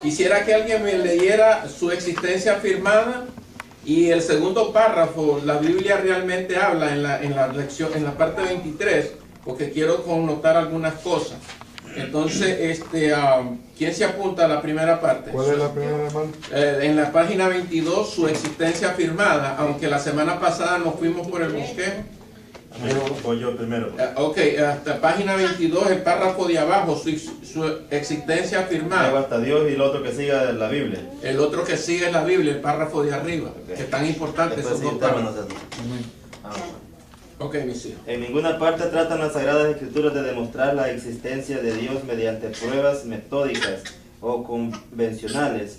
Quisiera que alguien me leyera su existencia afirmada y el segundo párrafo. La Biblia realmente habla en la lección, en la parte 23, porque quiero connotar algunas cosas. Entonces, ¿quién se apunta a la primera parte? ¿Cuál es la primera, hermano? En la página 22, su existencia afirmada, aunque la semana pasada nos fuimos por el bosquejo. Voy yo primero. Ok, hasta página 22, el párrafo de abajo, su existencia Llego afirmada. hasta Dios y el otro que siga la Biblia. El otro que sigue es la Biblia, el párrafo de arriba, Ok. que es tan importante. Después Esos sí, dos estábamos párrafos. así. Ok, mis hijos. En ninguna parte tratan las Sagradas Escrituras de demostrar la existencia de Dios mediante pruebas metódicas o convencionales.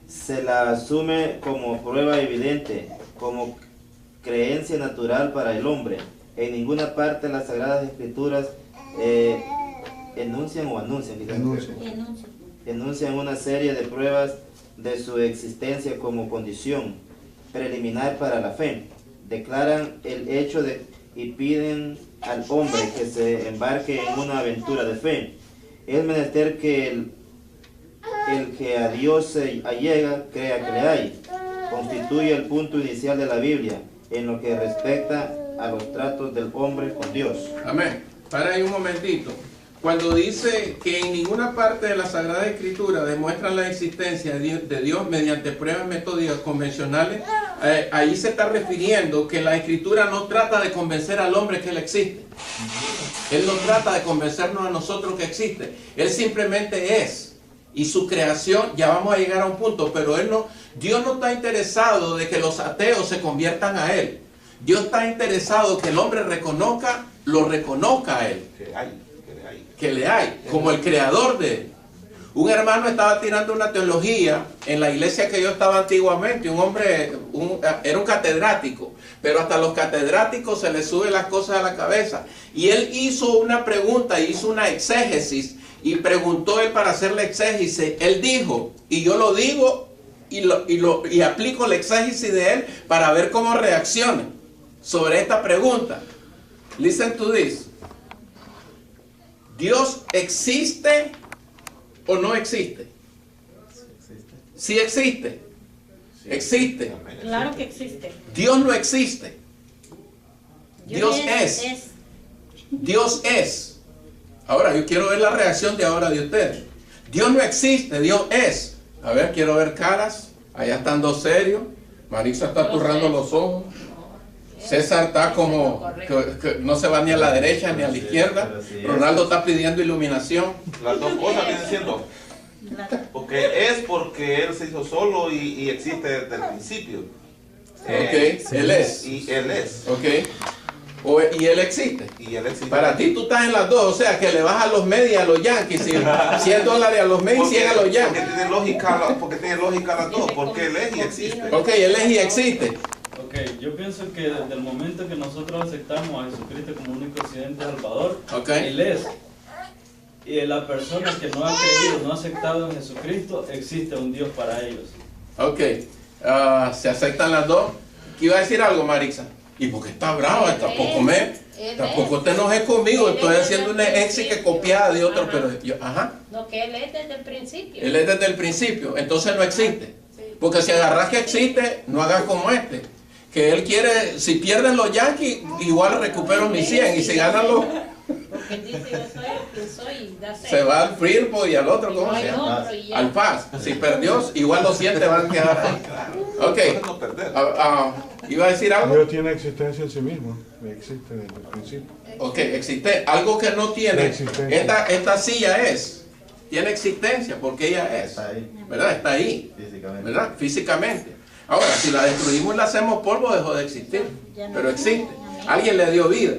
Se la asume como prueba evidente, como creencia natural para el hombre. En ninguna parte las Sagradas Escrituras enuncian una serie de pruebas de su existencia como condición preliminar para la fe. Declaran el hecho y piden al hombre que se embarque en una aventura de fe. Es menester que el que a Dios se allega crea que le hay. Constituye el punto inicial de la Biblia en lo que respecta a los tratos del hombre con Dios. Amén. Para ahí un momentito. Cuando dice que en ninguna parte de la Sagrada Escritura demuestran la existencia de Dios mediante pruebas metódicas convencionales, ahí se está refiriendo que la Escritura no trata de convencer al hombre que Él existe. Él no trata de convencernos a nosotros que existe. Él simplemente es. Y su creación, ya vamos a llegar a un punto, pero Dios no está interesado de que los ateos se conviertan a Él. Dios está interesado que el hombre lo reconozca a Él. Que le hay, como el creador de él. Un hermano estaba tirando una teología en la iglesia que yo estaba antiguamente. Un hombre, era un catedrático, pero hasta los catedráticos se les suben las cosas a la cabeza. Y él hizo una pregunta, hizo una exégesis, y preguntó él para hacer la exégesis. Él dijo, y yo lo digo, y aplico la exégesis de él para ver cómo reacciona sobre esta pregunta. Listen to this. ¿Dios existe o no existe? Sí existe. Existe. Claro que existe. Dios no existe. Dios es. Dios es. Ahora, yo quiero ver la reacción de ahora de ustedes. Dios no existe, Dios es. A ver, quiero ver caras. Allá están dos serios. Marisa está turrando los ojos. César está como que no se va ni a la derecha ni a la izquierda. Ronaldo está pidiendo iluminación. Las dos cosas vienen siendo. Porque Él se hizo solo y existe desde el principio. Ok, Él es. Y Él es. Ok. Y Él existe. Y Él existe. Para ti tú estás en las dos, o sea que le vas a los Mets y a los Yankees. $100 a los Mets y 100 a los Yankees. Porque tiene lógica las dos. Porque Él es y existe. Ok, Él es y existe. Ok, yo pienso que desde el momento que nosotros aceptamos a Jesucristo como único Occidente Salvador, Okay. Él es. Y la persona que no ha creído, no ha aceptado en Jesucristo, existe un Dios para ellos. Ok, se aceptan las dos. ¿Qué iba a decir algo, Marisa? ¿Y por qué está brava? Tampoco te enojes conmigo. Estoy haciendo una éxito copiada de otro, pero yo, No, que Él es desde el principio. Él es desde el principio, entonces no existe. Porque si agarras que existe, no hagas como este. Que él quiere, si pierden los Yankees, igual recupero mis 100. Y si ganan los... Porque él dice, yo soy el que soy. Se va al Freeport y al otro, ¿cómo se llama? Al Paz. Si perdió, igual los 100 te van a quedar ahí. Ok. ¿Iba a decir algo? Dios tiene existencia en sí mismo. Existe desde el principio. Ok, existe. Algo que no tiene. Esta silla tiene existencia porque ella es. Está ahí. ¿Verdad? Está ahí. Físicamente. ¿Verdad? Físicamente. Ahora, si la destruimos y la hacemos polvo, dejó de existir. Pero existe. Alguien le dio vida.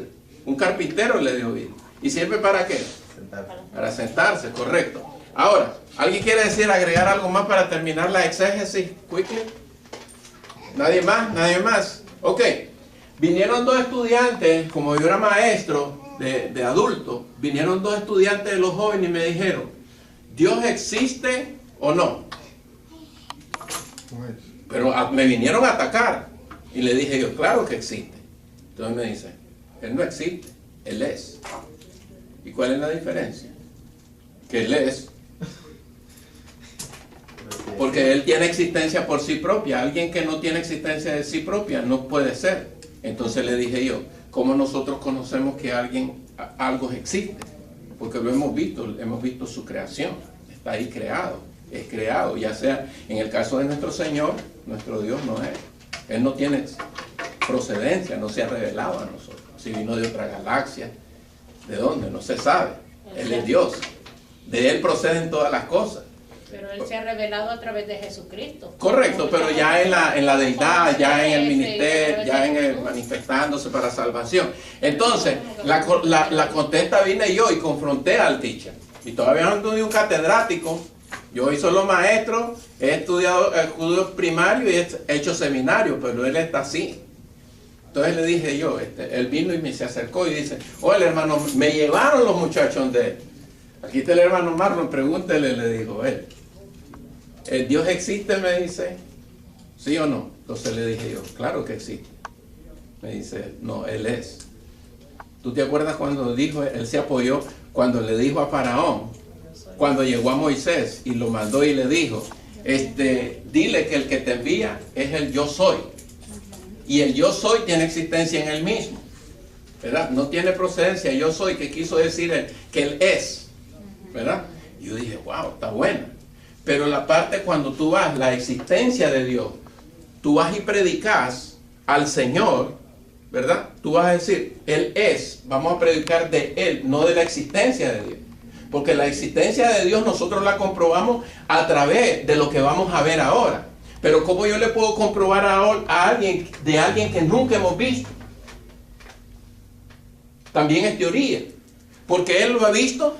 Un carpintero le dio vida. ¿Y sirve para qué? Para sentarse, correcto. Ahora, ¿alguien quiere agregar algo más para terminar la exégesis quickly? ¿Nadie más? ¿Nadie más? Ok. Vinieron dos estudiantes, como yo era maestro de adultos, vinieron dos estudiantes de los jóvenes y me dijeron, ¿Dios existe o no? Pero me vinieron a atacar. Y le dije yo, claro que existe. Entonces me dice, Él no existe, Él es. ¿Y cuál es la diferencia? Que Él es Porque Él tiene existencia por sí propia. Alguien que no tiene existencia de sí propia no puede ser. Entonces le dije yo, ¿cómo nosotros conocemos que algo existe? Porque lo hemos visto su creación. Está ahí creado, es creado. Ya sea en el caso de nuestro Señor, nuestro Dios no es. Él no tiene procedencia, no se ha revelado a nosotros. Si vino de otra galaxia, ¿de dónde? No se sabe. Él es Dios. De Él proceden todas las cosas. Pero Él se ha revelado a través de Jesucristo. Correcto, pero ya en la deidad, ya en el ministerio, ya en el manifestándose para salvación. Entonces, la contesta vine yo y confronté al teacher. Y todavía no soy un catedrático. Yo soy solo maestro, he estudiado estudios primarios y he hecho seminarios, pero él está así. Entonces le dije yo, él vino y se acercó y dice, oye hermano, me llevaron los muchachos de él. Aquí está el hermano Marlon, pregúntele, le dijo él. ¿El Dios existe? Me dice, ¿sí o no? Entonces le dije yo, claro que existe. Me dice, no, Él es. ¿Tú te acuerdas cuando dijo, él se apoyó, cuando le dijo a Faraón, cuando llegó a Moisés y lo mandó y le dijo, dile que el que te envía es el yo soy. Y el yo soy tiene existencia en él mismo, ¿verdad? No tiene procedencia, yo soy, que quiso decir él, que él es, ¿verdad? Y yo dije, wow, está buena. Pero la parte cuando tú vas, la existencia de Dios, tú vas y predicas al Señor, ¿verdad? Tú vas a decir, Él es, vamos a predicar de Él, no de la existencia de Dios. Porque la existencia de Dios nosotros la comprobamos a través de lo que vamos a ver ahora. Pero ¿cómo yo le puedo comprobar a alguien que nunca hemos visto? También es teoría. Porque Él lo ha visto.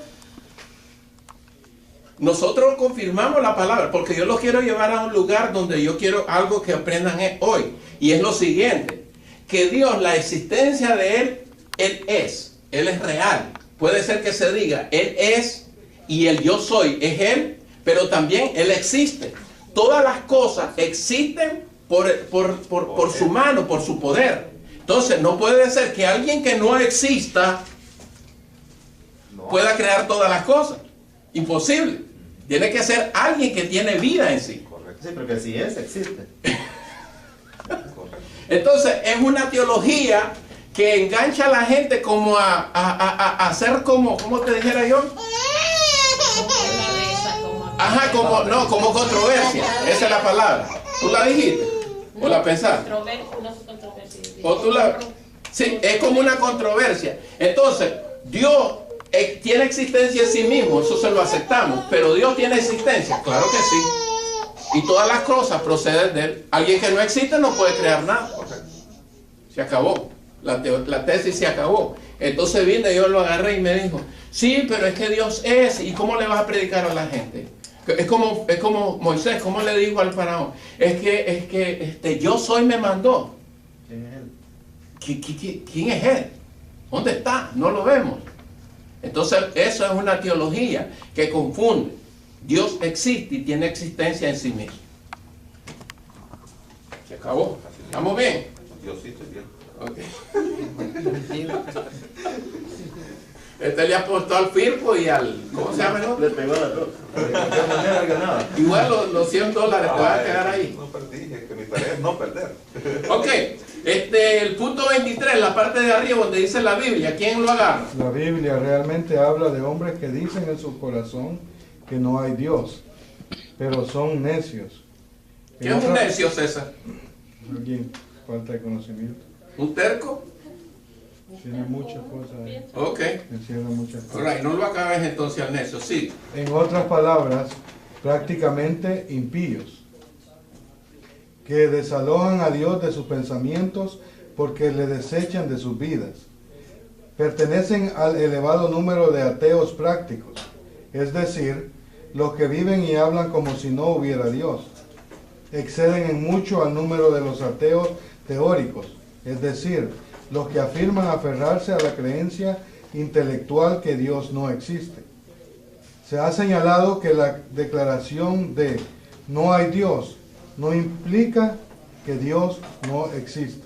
Nosotros confirmamos la palabra, porque yo los quiero llevar a un lugar donde yo quiero algo que aprendan hoy. Y es lo siguiente, que Dios, la existencia de Él es real. Puede ser que se diga, Él es y el yo soy es Él, pero también Él existe. Todas las cosas existen por su mano, por su poder. Entonces no puede ser que alguien que no exista pueda crear todas las cosas. Imposible. Tiene que ser alguien que tiene vida en sí. Correcto. Sí, porque si es, existe. Correcto. Entonces es una teología que engancha a la gente como a hacer como te dijera yo. Ajá, como controversia. Esa es la palabra. ¿Tú la dijiste? ¿O la pensaste? ¿O tú la...? Sí, es como una controversia. Entonces, Dios tiene existencia en sí mismo, eso se lo aceptamos. Pero Dios tiene existencia, claro que sí. Y todas las cosas proceden de Él. Alguien que no existe no puede crear nada. Se acabó. La tesis se acabó. Entonces vine, yo lo agarré y me dijo, sí, pero es que Dios es, ¿y cómo le vas a predicar a la gente? Es como Moisés, ¿cómo le dijo al faraón? Es que yo soy me mandó. ¿Quién es Él? ¿Quién es Él? ¿Dónde está? No lo vemos. Entonces eso es una teología que confunde. Dios existe y tiene existencia en sí mismo. Se acabó. ¿Estamos bien? Diosito es bien. Okay. Le aportó al Firpo y al... ¿Cómo se llama? Le pegó a la dos. ¿De qué manera ganaba? Igual los $100 te van a quedar ahí. No perdí, es que mi tarea es no perder. Ok, el punto 23, la parte de arriba donde dice la Biblia, ¿quién lo agarra? La Biblia realmente habla de hombres que dicen en su corazón que no hay Dios, pero son necios. ¿Qué es un necio, César? Alguien falta de conocimiento. ¿Un terco? Tiene muchas cosas ahí. Ok. Encierra muchas cosas. Alright, no lo acabes entonces al necio, sí. En otras palabras, prácticamente impíos, que desalojan a Dios de sus pensamientos porque le desechan de sus vidas. Pertenecen al elevado número de ateos prácticos, es decir, los que viven y hablan como si no hubiera Dios. Exceden en mucho al número de los ateos teóricos, es decir, los que afirman aferrarse a la creencia intelectual que Dios no existe. Se ha señalado que la declaración de no hay Dios no implica que Dios no existe,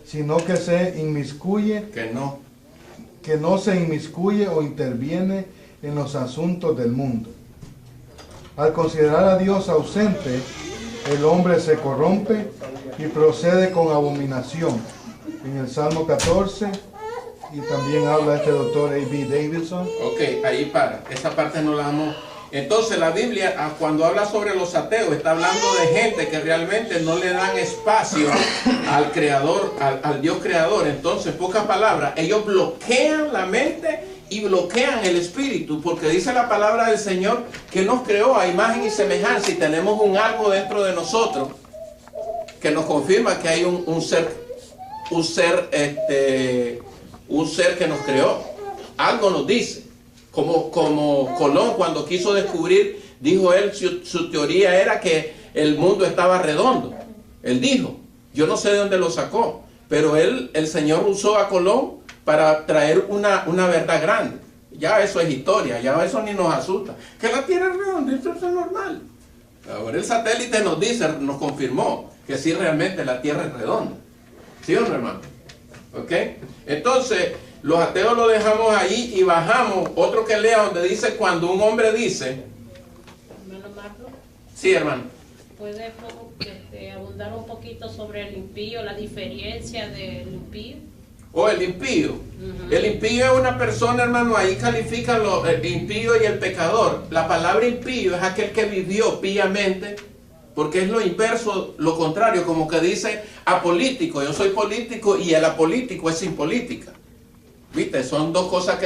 sino que se inmiscuye, que no se inmiscuye o interviene en los asuntos del mundo. Al considerar a Dios ausente, el hombre se corrompe y procede con abominación. En el Salmo 14, y también habla este doctor A.B. Davidson. Ok, ahí para. Esa parte no la vamos. Entonces la Biblia, cuando habla sobre los ateos, está hablando de gente que realmente no le dan espacio al creador, al Dios creador. Entonces, en pocas palabras, ellos bloquean la mente y bloquean el espíritu, porque dice la palabra del Señor que nos creó a imagen y semejanza, y tenemos un algo dentro de nosotros que nos confirma que hay un ser que nos creó. Algo nos dice. Como Colón, cuando quiso descubrir, dijo él, su teoría era que el mundo estaba redondo. Él dijo, yo no sé de dónde lo sacó, pero el Señor usó a Colón para traer una verdad grande. Ya eso es historia, ya eso ni nos asusta. Que la Tierra es redonda, eso es normal. Ahora el satélite nos dice, nos confirmó que sí, realmente la Tierra es redonda. ¿Sí o no, hermano? ¿Ok? Entonces, los ateos lo dejamos ahí y bajamos. Otro que lea donde dice, cuando un hombre dice... Hermano Marco, Sí, hermano. ¿puede abundar un poquito sobre el impío, la diferencia del impío? O el impío. El impío es una persona, hermano, ahí califican el impío y el pecador. La palabra impío es aquel que vivió píamente, porque es lo inverso, lo contrario, como que dice apolítico. Yo soy político y el apolítico es sin política. ¿Viste? Son dos cosas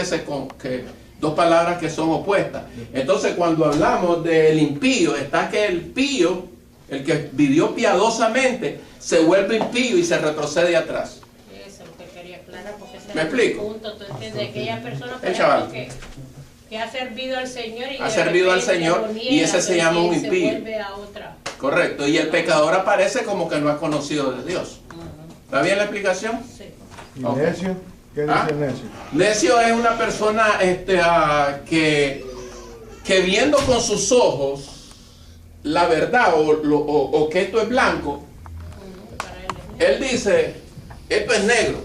dos palabras que son opuestas. Entonces, cuando hablamos del impío, está que el pío, el que vivió piadosamente, se vuelve impío y se retrocede atrás. Eso es lo que quería aclarar, porque ese ¿Me es explico? el punto. Tú entiendes, aquella persona, por chaval. ejemplo, que ha servido al Señor y Ha servido al Señor, y ese se llama un impío. Se vuelve a otra. Correcto. Y el pecador aparece como que no ha conocido de Dios. ¿Está bien la explicación? Sí. ¿Y Ok. necio? ¿Qué dice ¿Ah? necio? Necio es una persona que viendo con sus ojos la verdad o que esto es blanco, Para él él dice, esto es negro.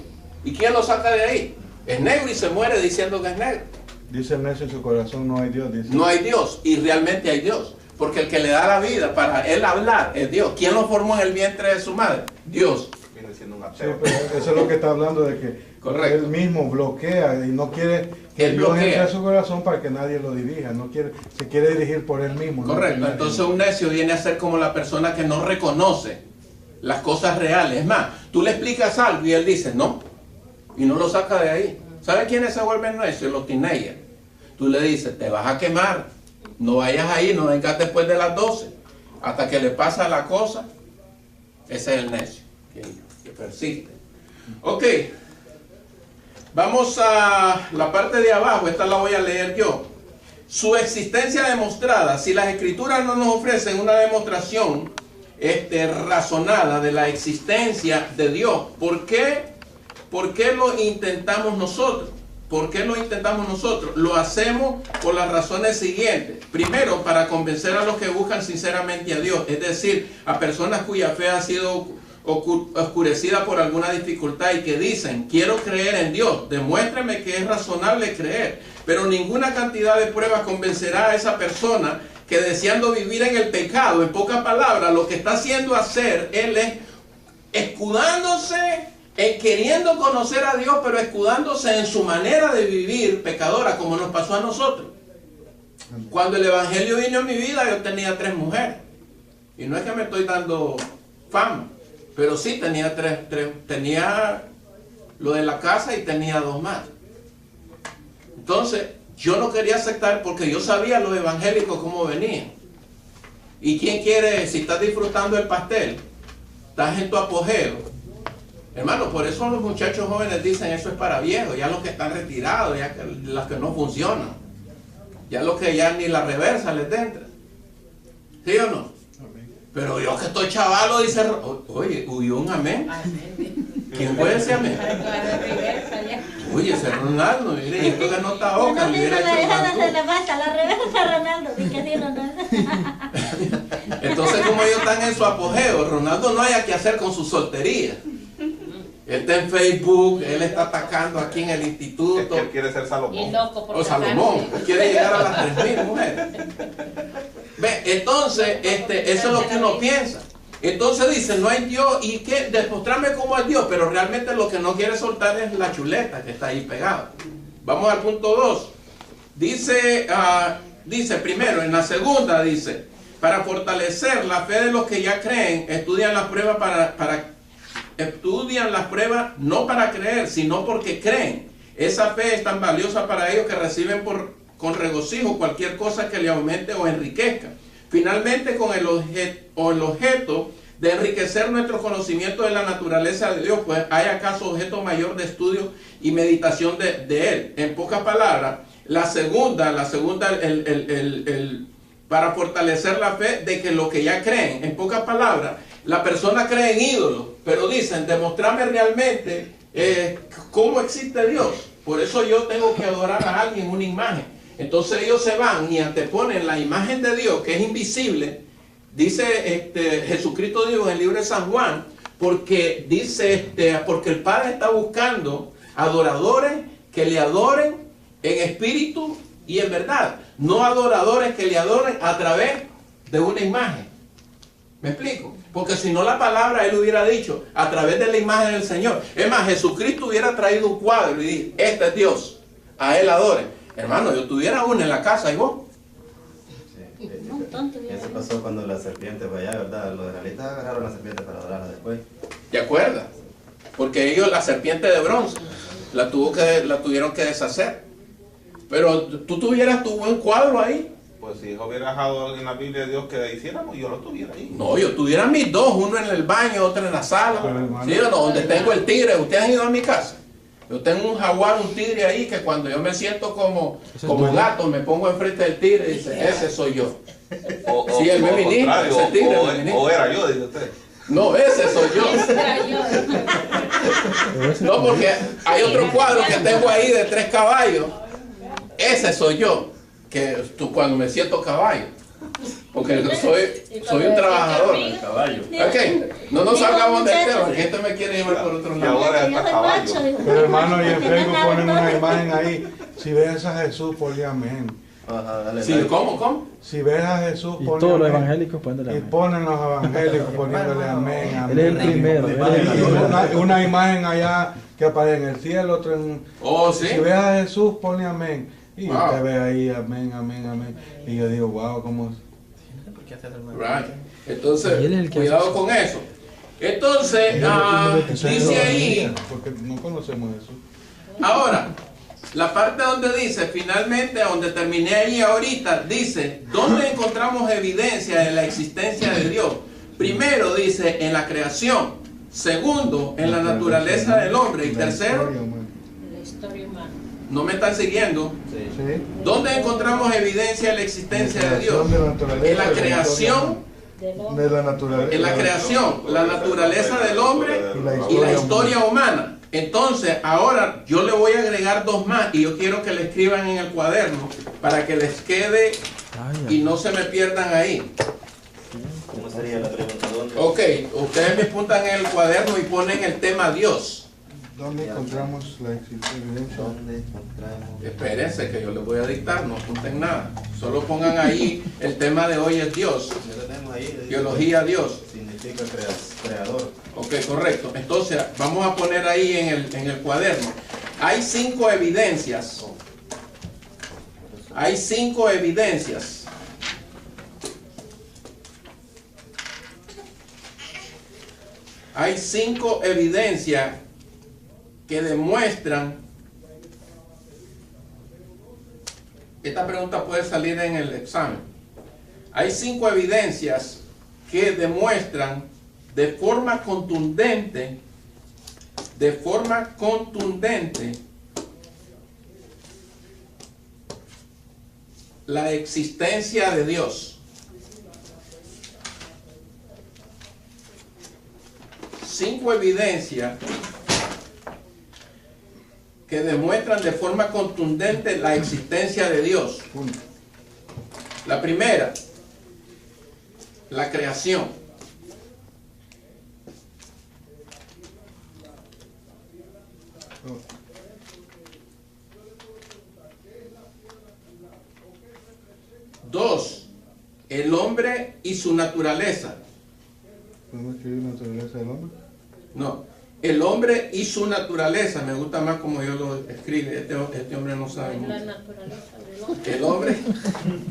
¿Y quién lo saca de ahí? Es negro y se muere diciendo que es negro. Dice el necio en su corazón, no hay Dios. Dice. No hay Dios, y realmente hay Dios. Porque el que le da la vida para él hablar es Dios. ¿Quién lo formó en el vientre de su madre? Dios. Viene siendo un Sí, ateo. pero eso es lo que está hablando de que Correcto. él mismo bloquea y no quiere que Él Dios bloquea. entre a su corazón para que nadie lo dirija. No quiere, se quiere dirigir por él mismo. no Correcto. por nadie. Entonces un necio viene a ser como la persona que no reconoce las cosas reales. Es más, tú le explicas algo y él dice no, y no lo saca de ahí. ¿Sabes quiénes se vuelven necios? Los teenagers. Tú le dices, te vas a quemar, no vayas ahí, no vengas después de las 12, hasta que le pasa la cosa. Ese es el necio, que persiste. Ok, vamos a la parte de abajo, esta la voy a leer yo. Su existencia demostrada. Si las escrituras no nos ofrecen una demostración razonada de la existencia de Dios, ¿por qué lo intentamos nosotros? ¿Por qué lo intentamos nosotros? Lo hacemos por las razones siguientes. Primero, para convencer a los que buscan sinceramente a Dios, es decir, a personas cuya fe ha sido oscurecida por alguna dificultad y que dicen, quiero creer en Dios, demuéstrame que es razonable creer. Pero ninguna cantidad de pruebas convencerá a esa persona que deseando vivir en el pecado, en pocas palabras, lo que está haciendo hacer él es escudándose en queriendo conocer a Dios, pero escudándose en su manera de vivir pecadora, como nos pasó a nosotros. Cuando el evangelio vino a mi vida, yo tenía 3 mujeres. Y no es que me estoy dando fama, pero sí tenía tenía lo de la casa y tenía 2 más. Entonces, yo no quería aceptar porque yo sabía los evangélicos cómo venían. ¿Y quién quiere, si estás disfrutando el pastel, estás en tu apogeo? Hermano, por eso los muchachos jóvenes dicen eso es para viejos, ya los que están retirados, ya los que no funcionan, ya los que ya ni la reversa les entra. ¿Sí o no? Pero yo que estoy chavalo, dice, oye, huyó un amén. ¿Quién puede decir amén? Oye, ese Ronaldo, mire, y esto que no está oca, le hubiera hecho el mantú. la reversa Ronaldo, di que sí, Ronaldo. Entonces, como ellos están en su apogeo, Ronaldo no haya que hacer con su soltería. Él está en Facebook, él está atacando aquí en el instituto. Es que él quiere ser Y Salomón. loco por O Salomón, casarse. quiere llegar a las 3.000 mujeres. Ve, entonces, eso es lo que uno piensa. Entonces dice, no hay Dios, y que demostrarme cómo es Dios, pero realmente lo que no quiere soltar es la chuleta que está ahí pegada. Vamos al punto 2. Dice, primero, en la segunda dice, para fortalecer la fe de los que ya creen, estudian las pruebas estudian las pruebas no para creer, sino porque creen. Esa fe es tan valiosa para ellos que reciben con regocijo cualquier cosa que le aumente o enriquezca. Finalmente, con el objeto de enriquecer nuestro conocimiento de la naturaleza de Dios, pues hay acaso objeto mayor de estudio y meditación de Él. En pocas palabras, la segunda, para fortalecer la fe de que lo que ya creen, en pocas palabras, la persona cree en ídolos, pero dicen, demostrarme realmente cómo existe Dios. Por eso yo tengo que adorar a alguien, una imagen. Entonces ellos se van y anteponen la imagen de Dios, que es invisible. Dice Jesucristo dijo en el libro de San Juan, porque dice, porque el Padre está buscando adoradores que le adoren en espíritu y en verdad, no adoradores que le adoren a través de una imagen. ¿Me explico? Porque si no, la palabra él hubiera dicho a través de la imagen del Señor. Es más, Jesucristo hubiera traído un cuadro y dicho, este es Dios, a él adoren. Hermano, yo tuviera uno en la casa y vos. Eso pasó cuando la serpiente fue allá, ¿verdad? Los israelitas agarraron la serpiente para adorarla después. ¿Te acuerdas? Porque ellos, la serpiente de bronce, la tuvieron que deshacer. Pero tú tuvieras tu buen cuadro ahí. Pues si yo hubiera dejado en la Biblia de Dios que hiciéramos, yo lo tuviera ahí. No, yo tuviera mis dos, uno en el baño, otro en la sala. ¿Sí o no? Donde tengo el tigre. ¿Ustedes han ido a mi casa? Yo tengo un jaguar, un tigre ahí, que cuando yo me siento como gato, me pongo enfrente del tigre y dice, ese soy yo. Sí, él me ministra, ese tigre me ministra. O era yo, dice usted. No, ese soy yo. No, porque hay otro cuadro que tengo ahí de 3 caballos. Ese soy yo, que cuando me siento caballo. Porque soy un trabajador del caballo. Ok, no nos salgamos del tema, porque este me quiere llevar por otro Y lado. ahora está caballo. Pero hermano, y en Facebook ponen una imagen ahí. Si ves a Jesús, ponle amén. Ajá, dale, Sí, dale. ¿cómo? Si ves a Jesús, Y ponle todos los amén. evangélicos poniéndole Y amén. ponen los evangélicos poniéndole amén, amén. Él es el primero. él es el Y primero. una imagen allá que aparece en el cielo, otra en... Oh, sí. Si ves a Jesús, ponle amén. Y Wow. usted ve ahí, amén, amén, amén. Y yo digo, wow, ¿cómo? Right. Entonces, Y él es el que cuidado hace con eso. Entonces, dice ahí, Porque no conocemos eso. ahora, la parte donde dice, finalmente, donde terminé ahí ahorita, dice, ¿dónde encontramos evidencia de la existencia de Dios? Primero dice, en la creación. Segundo, en la naturaleza del hombre. Y tercero, La historia humana. ¿no me están siguiendo? Sí. ¿Dónde encontramos evidencia de la existencia de Dios? De la naturaleza, En la creación, Del hombre. de la naturaleza. en la creación, la naturaleza del hombre y la historia humana. Entonces, ahora yo le voy a agregar 2 más y yo quiero que le escriban en el cuaderno para que les quede y no se me pierdan ahí. ¿Cómo sería la pregunta? ¿Dónde? Ok, ustedes me apuntan en el cuaderno y ponen el tema Dios. ¿Dónde encontramos la evidencia? ¿Dónde encontramos? Espérense que yo les voy a dictar, no apunten nada. Solo pongan ahí el tema de hoy es Dios. Ya lo tenemos ahí. dice, Biología Dios. Significa creador. Ok, correcto. Entonces, vamos a poner ahí en el cuaderno. Hay 5 evidencias. Hay 5 evidencias. Hay 5 evidencias que demuestran. Esta pregunta puede salir en el examen. Hay 5 evidencias que demuestran de forma contundente, la existencia de Dios. 5 evidencias que demuestran de forma contundente la existencia de Dios. La primera, la creación. Dos, el y su naturaleza. ¿Podemos escribir naturaleza del hombre? No, el hombre y su naturaleza. Me gusta más como yo lo escribe. Este hombre no sabe No es la mucho. naturaleza del hombre. El hombre,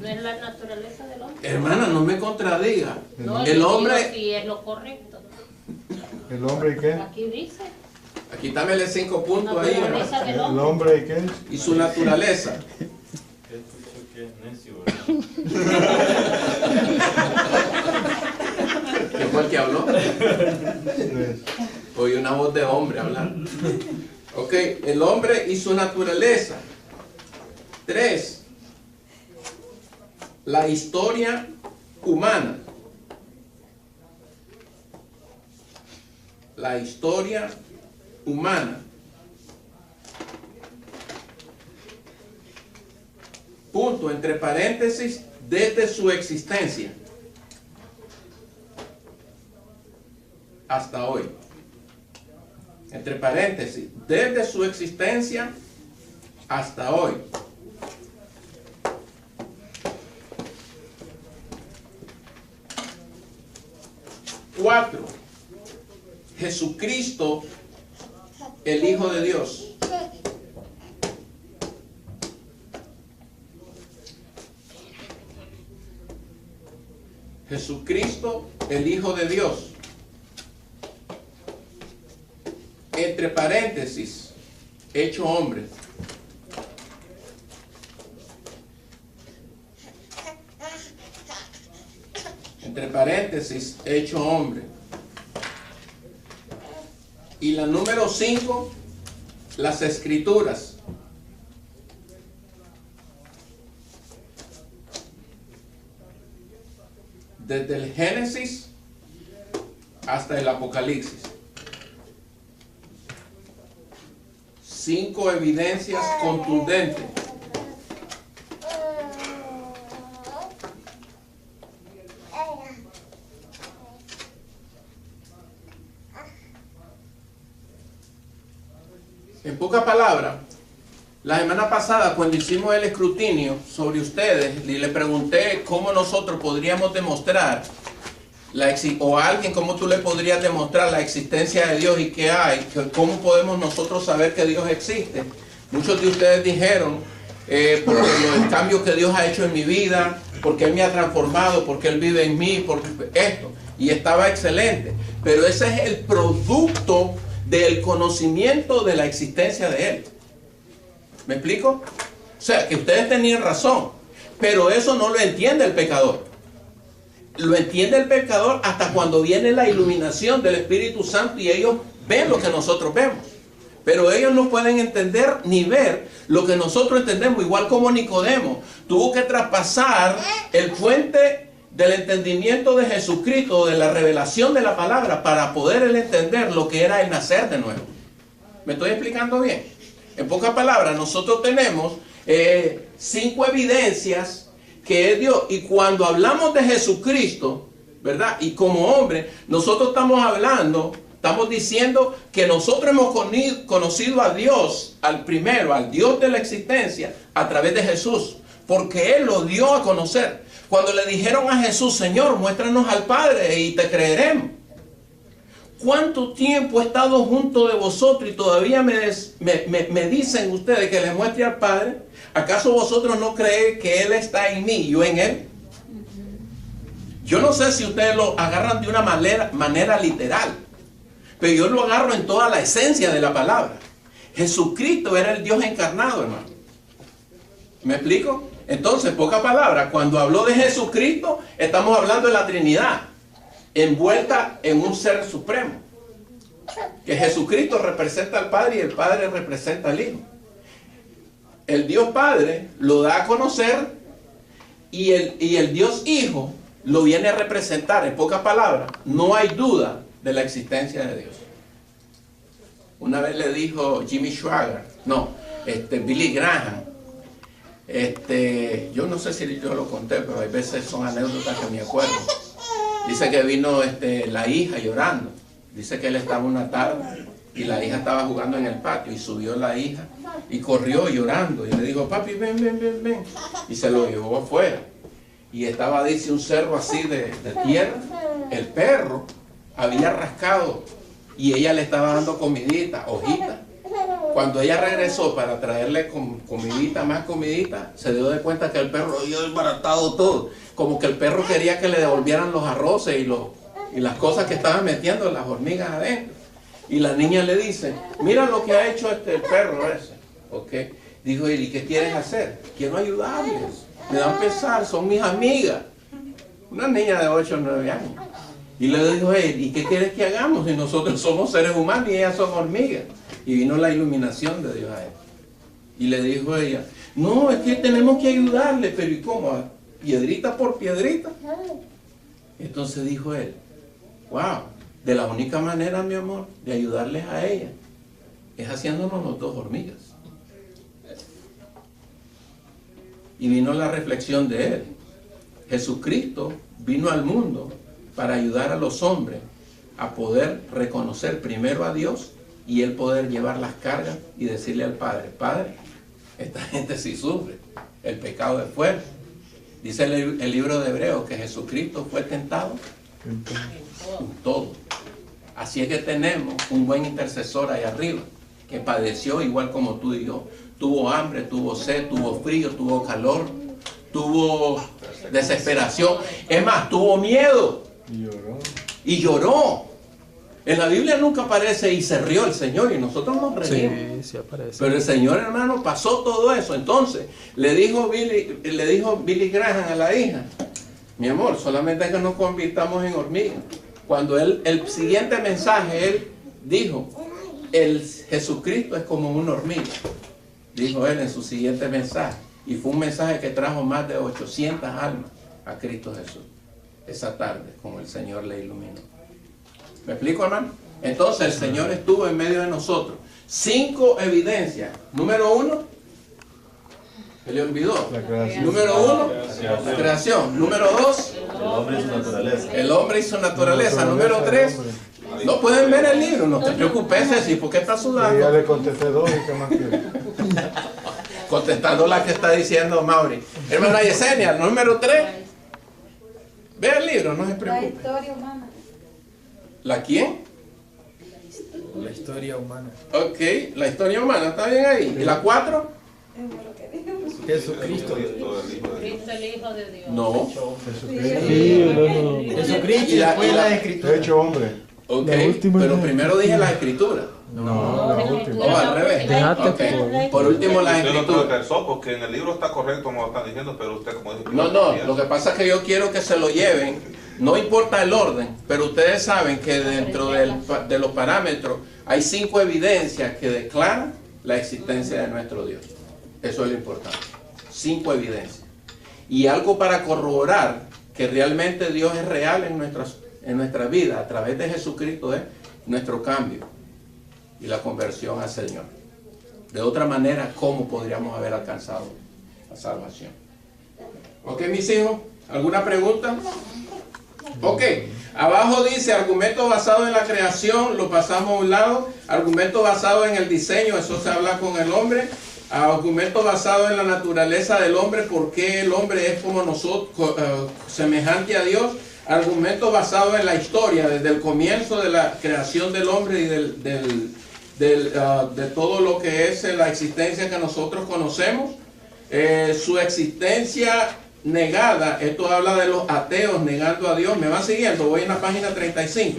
No es la naturaleza del hombre. hermana, no me contradiga. No, El hombre, sí es lo correcto. ¿El hombre y qué? Aquí dice. aquí dámele 5 puntos ahí, hermano. Naturaleza del ¿El hombre. hombre y qué? Y su naturaleza. Escucho que es necio, ¿verdad? ¿Qué fue el que habló? Tres. Oí una voz de hombre hablar. Ok, el hombre y su naturaleza. 3. La historia humana. La historia humana. Punto, entre paréntesis, desde su existencia hasta hoy. Entre paréntesis, desde su existencia hasta hoy. Cuatro, Jesucristo, el Hijo de Dios. Jesucristo, el Hijo de Dios. Entre paréntesis, hecho hombre. Entre paréntesis, hecho hombre. Y la número 5, las escrituras. Desde el Génesis hasta el Apocalipsis. 5 evidencias contundentes. En pocas palabras, la semana pasada cuando hicimos el escrutinio sobre ustedes y le pregunté cómo nosotros podríamos demostrar o a alguien cómo tú le podrías demostrar la existencia de Dios y qué hay, cómo podemos nosotros saber que Dios existe. Muchos de ustedes dijeron por los cambios que Dios ha hecho en mi vida, porque Él me ha transformado, porque Él vive en mí, porque esto, y estaba excelente, pero ese es el producto del conocimiento de la existencia de Él. ¿Me explico? O sea, que ustedes tenían razón, pero eso no lo entiende el pecador. Lo entiende el pecador hasta cuando viene la iluminación del Espíritu Santo y ellos ven lo que nosotros vemos. Pero ellos no pueden entender ni ver lo que nosotros entendemos, igual como Nicodemo tuvo que traspasar el puente del entendimiento de Jesucristo, de la revelación de la palabra, para poder él entender lo que era el nacer de nuevo. ¿Me estoy explicando bien? En pocas palabras, nosotros tenemos 5 evidencias que es Dios. Y cuando hablamos de Jesucristo, ¿verdad? Y como hombre, nosotros estamos diciendo que nosotros hemos conocido a Dios, al primero, al Dios de la existencia, a través de Jesús, porque Él lo dio a conocer. Cuando le dijeron a Jesús, Señor, muéstranos al Padre y te creeremos. ¿Cuánto tiempo he estado junto de vosotros y todavía me dicen ustedes que les muestre al Padre? ¿Acaso vosotros no creen que Él está en mí y yo en Él? Yo no sé si ustedes lo agarran de una manera literal, pero yo lo agarro en toda la esencia de la palabra. Jesucristo era el Dios encarnado, hermano. ¿Me explico? Entonces, en pocas palabras, cuando habló de Jesucristo, estamos hablando de la Trinidad, envuelta en un ser supremo. Que Jesucristo representa al Padre y el Padre representa al Hijo. El Dios Padre lo da a conocer y el Dios Hijo lo viene a representar. En pocas palabras, no hay duda de la existencia de Dios. Una vez le dijo Billy Graham, yo no sé si yo lo conté, pero hay veces son anécdotas que me acuerdo. Dice que vino la hija llorando. Dice que él estaba una tarde y la hija estaba jugando en el patio y subió la hija y corrió llorando y le dijo, papi, ven. Y se lo llevó afuera. y estaba, dice, un cerro así de tierra. El perro había rascado y ella le estaba dando comidita, hojita. Cuando ella regresó para traerle comidita, más comidita, se dio de cuenta que el perro había desbaratado todo. Como que el perro quería que le devolvieran los arroces y las cosas que estaban metiendo las hormigas adentro. Y la niña le dice, mira lo que ha hecho el perro ese. ¿Okay? Dijo él, ¿y qué quieres hacer? Quiero ayudarles. Me dan pesar, son mis amigas. Una niña de 8 o 9 años. Y le dijo él, ¿y qué quieres que hagamos si nosotros somos seres humanos y ellas son hormigas? Y vino la iluminación de Dios a él. Y le dijo ella, no, es que tenemos que ayudarle, pero ¿y cómo? ¿Piedrita por piedrita? Entonces dijo él, wow, de la única manera, mi amor, de ayudarles a ella, es haciéndonos los dos hormigas. Y vino la reflexión de él. Jesucristo vino al mundo para ayudar a los hombres a poder reconocer primero a Dios y él poder llevar las cargas y decirle al Padre, Padre, esta gente sí sufre, el pecado es fuerte. Dice el libro de Hebreos que Jesucristo fue tentado en todo. Así es que tenemos un buen intercesor ahí arriba, que padeció igual como tú y yo. Tuvo hambre, tuvo sed, tuvo frío, tuvo calor, tuvo desesperación. Es más, tuvo miedo. Y lloró. En la Biblia nunca aparece y se rió el Señor y nosotros nos reímos. Sí, sí aparece. Pero el Señor, hermano, pasó todo eso. Entonces, le dijo Billy Graham a la hija, mi amor, solamente que nos convirtamos en hormigas. Cuando el siguiente mensaje, él dijo, Jesucristo es como una hormiga. Dijo él en su siguiente mensaje. Y fue un mensaje que trajo más de 800 almas a Cristo Jesús. Esa tarde, como el Señor le iluminó. ¿Me explico, hermano? Entonces el Señor estuvo en medio de nosotros. 5 evidencias. Número 1, se le olvidó. La creación. Número 1, la creación. Número 2, El hombre y su naturaleza. el hombre y su naturaleza. Número 3, no pueden ver el libro, no te preocupes, Ceci, ¿por qué estás Sí, ya sudando? le contesté 2 y qué más quiere. Contestando la que está diciendo Mauri. Hermana Yesenia, número 3, ve el libro, no se La preocupe. historia humana. ¿La quién? La historia humana. Ok, la historia humana, ¿está bien ahí? ¿Y la 4? Jesucristo. Cristo el Hijo de Dios. No. Jesucristo Y la- y la- escritura. Hecho hombre. Ok, La última pero no. primero dije la escritura. No, la O última. al revés. Déjate Ok, por último la Usted lo escritura. tergiversó porque en el libro está correcto como lo están diciendo, pero usted como dijo que No, lo que pasa es que yo quiero que se lo lleven. No importa el orden, pero ustedes saben que dentro de los parámetros hay 5 evidencias que declaran la existencia de nuestro Dios. Eso es lo importante. 5 evidencias. Y algo para corroborar que realmente Dios es real en nuestra vida a través de Jesucristo es nuestro cambio y la conversión al Señor. De otra manera, ¿cómo podríamos haber alcanzado la salvación? ¿Ok, mis hijos? ¿Alguna pregunta? Ok, abajo dice argumento basado en la creación, lo pasamos a un lado. Argumento basado en el diseño, eso se habla con el hombre. Argumento basado en la naturaleza del hombre, por qué el hombre es como nosotros, semejante a Dios. Argumento basado en la historia, desde el comienzo de la creación del hombre y de todo lo que es la existencia que nosotros conocemos. Su existencia negada, esto habla de los ateos negando a Dios. ¿Me va siguiendo? Voy en la página 35.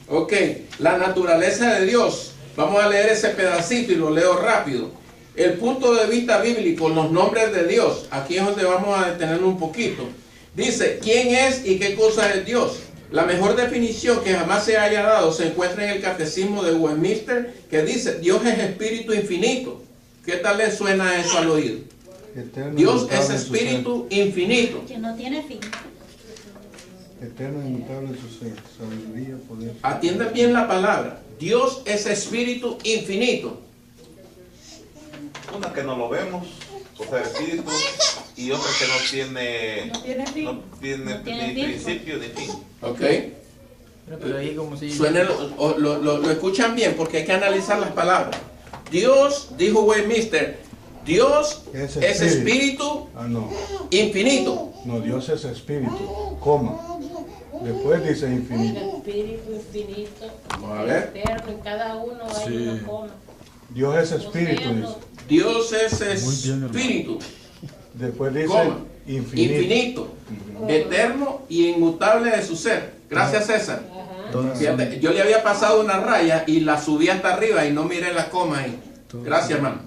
Ok, la naturaleza de Dios. Vamos a leer ese pedacito y lo leo rápido. El punto de vista bíblico, los nombres de Dios. Aquí es donde vamos a detenernos un poquito. Dice, ¿quién es y qué cosa es Dios? La mejor definición que jamás se haya dado se encuentra en el Catecismo de Westminster, que dice, Dios es espíritu infinito. ¿Qué tal le suena eso al oído? Eterno, Dios inmutable es en su espíritu infinito. Que no tiene fin. ser. Eterno, inmutable en su ser. Sabiduría, poder. Atienden bien la palabra. Dios es espíritu infinito. una que no lo vemos, o sea, espíritu, y otra que no tiene fin. no tiene No tiene ni fin. principio ni fin. ¿Ok? Pero ahí como si... Suena, lo escuchan bien porque hay que analizar las palabras. Dios, dijo Westminster, Dios Es es espíritu Ah, no. infinito. No, Dios es espíritu, coma. Después dice El infinito. espíritu infinito, Vamos a ver. eterno, en cada uno hay una coma. Dios es espíritu, dice. Dios es espíritu, Después dice coma, infinito. infinito, eterno y inmutable de su ser. Gracias, César. Fíjate, yo le había pasado una raya y la subí hasta arriba y no miré la coma ahí. Gracias, hermano.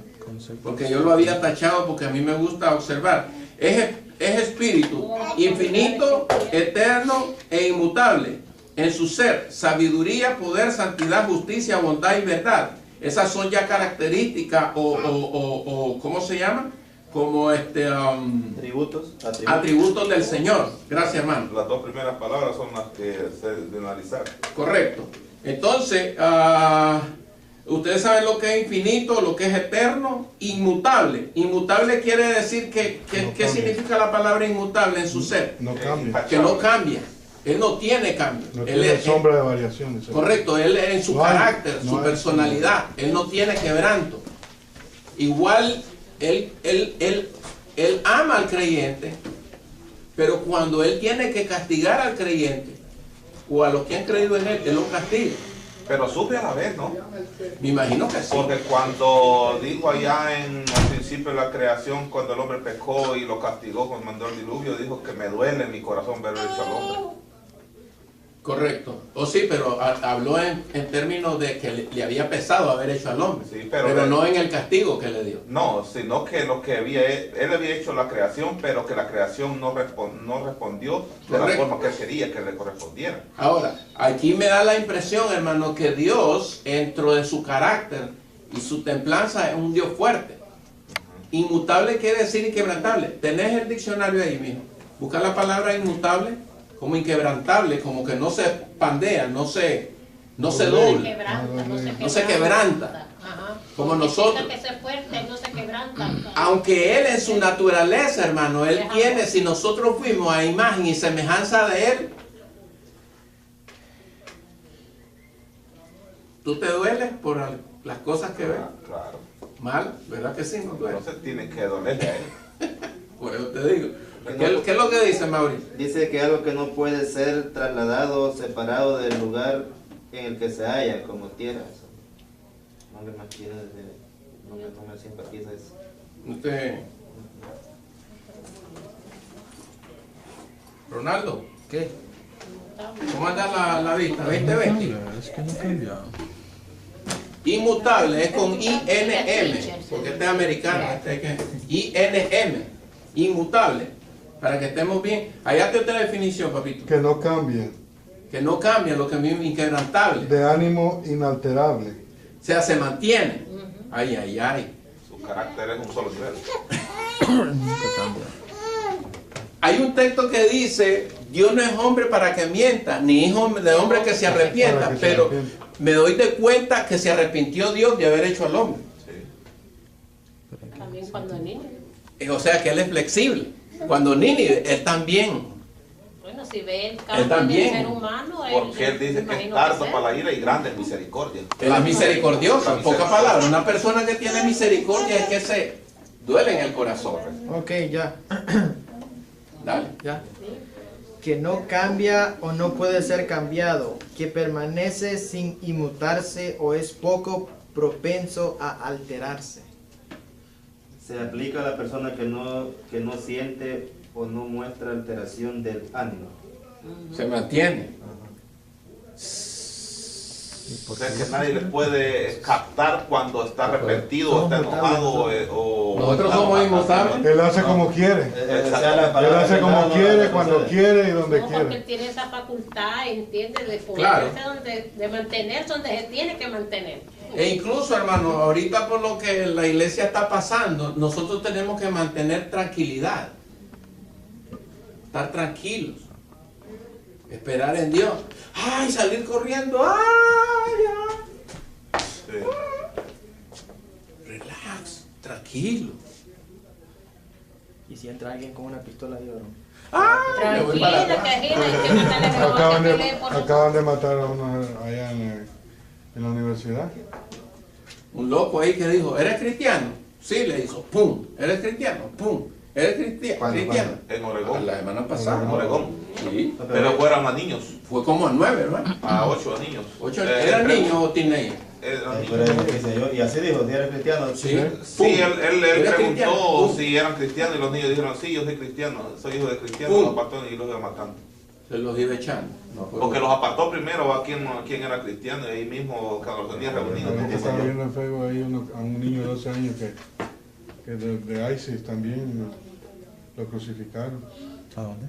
Porque yo lo había tachado porque a mí me gusta observar. Es espíritu infinito, eterno e inmutable en su ser. Sabiduría, poder, santidad, justicia, bondad y verdad. Esas son ya características o ¿cómo se llama? Como Atributos. atributos del Señor. Gracias, hermano. Las dos primeras palabras son las que se deben analizar. Correcto. Entonces, ustedes saben lo que es infinito, lo que es eterno, inmutable. Inmutable quiere decir que No ¿qué cambia. significa la palabra inmutable en su ser? No cambia. Que no cambia. Él no tiene cambio. No Él tiene es, sombra de variación. dice. correcto, él en su No hay- carácter, no su hay- personalidad, él no tiene quebranto. Igual, él ama al creyente, pero cuando él tiene que castigar al creyente o a los que han creído en él lo castiga. Pero sufre a la vez, ¿no? Me imagino que sí. Porque cuando dijo allá en el principio de la creación, cuando el hombre pecó y lo castigó cuando mandó el diluvio, dijo que me duele en mi corazón ver hecho al hombre. Correcto. O sí, pero habló en términos de que le había pesado haber hecho al hombre, Sí, pero pero no en el castigo que le dio. No, sino que lo que había, él había hecho la creación, pero que la creación no respondió de la Correcto. forma que él quería que le correspondiera. Ahora, aquí me da la impresión, hermano, que Dios, dentro de su carácter y su templanza, es un Dios fuerte. Inmutable quiere decir inquebrantable. ¿Tenés el diccionario ahí, mijo? Busca la palabra inmutable como inquebrantable, como que no se pandea, no se dobla. Quebranta, No se quebranta. Ajá. Como Significa nosotros. que se fuerte, no se quebranta. Aunque Él en su naturaleza, hermano, Él tiene, si nosotros fuimos a imagen y semejanza de Él, ¿tú te dueles por las cosas que ves? Claro. Mal, ¿verdad que sí? Nos duele. Entonces tiene que dolerle a él. Por eso te digo. ¿Qué es lo que dice Mauricio? Dice que algo que no puede ser trasladado o separado del lugar en el que se halla, como tierra. No me imagino, no me simpatiza eso. Usted. Ronaldo, ¿Qué? ¿cómo anda la vista? 2020. Es que no cambia. Inmutable es con INM, porque este es americano, este es que INM, inmutable, para que estemos bien. Allá te otra definición, papito, Que no cambia. que no cambia, lo que es inquebrantable, De ánimo inalterable. o sea, se mantiene. Ay, ay, ay. Su carácter es un solo nivel. Nunca cambia. Hay un texto que dice, Dios no es hombre para que mienta, ni hijo de hombre que se arrepienta, Para que se pero arrepienta. me doy de cuenta que se arrepintió Dios de haber hecho al hombre. Sí. También cuando es niño. O sea que Él es flexible. Cuando Nínive, Él también. Bueno, si ve el Él cambio del también. ser humano, Porque él dice que es imagino tardo sea. para la ira y grande en misericordia. Él es misericordioso, en pocas Misericordia. palabras. Una persona que tiene misericordia es que se duele en el corazón. Ok, ya. Dale. Ya. Que no cambia o no puede ser cambiado, que permanece sin inmutarse o es poco propenso a alterarse. Se aplica a la persona que no siente o no muestra alteración del ánimo. Se mantiene. O sea que nadie le puede captar cuando está arrepentido o está enojado o Nosotros somos inmutables. Él hace como quiere. O sea, la Él palabra hace como verdad no quiere, la cuando reconoce. quiere y donde No, porque él quiere. tiene esa facultad, entiende, de Claro. ponerse de mantenerse donde se tiene que mantener. E incluso, hermano, ahorita por lo que la iglesia está pasando, nosotros tenemos que mantener tranquilidad. Estar tranquilos. Esperar en Dios. ¡Ay! Salir corriendo. ¡Ay! Ya! Sí. Relax. Tranquilo. Y si entra alguien con una pistola de oro. ¡Ay! Me voy para Tranquila, atrás. que Gina, hay que mandarle mejor Acaban que de, pelee por acaban de matar a uno allá en la universidad. Un loco ahí que dijo, ¿eres cristiano? Sí, le hizo, pum, eres cristiano, pum, eres cristiano. En Oregón. La semana pasada. En Oregón. Sí. Pero fueron a niños. Fue como a 9, ¿verdad? A 8 a niños. ¿Eran niños o teenagers? Eran Pero es lo que niños. hice yo. Y así dijo, si eres cristiano. Sí. Sí, él ¿Eres preguntó cristiano? si eran cristianos y los niños dijeron, sí, yo soy cristiano, soy hijo de cristiano, Pum. los apartó y los iba matando. Se los iba echando. Porque los apartó primero a quién era cristiano y ahí mismo cuando los tenía reunidos. También dice estaba yo. viendo en Facebook ahí a un niño de 12 años que de ISIS también lo crucificaron. ¿A dónde?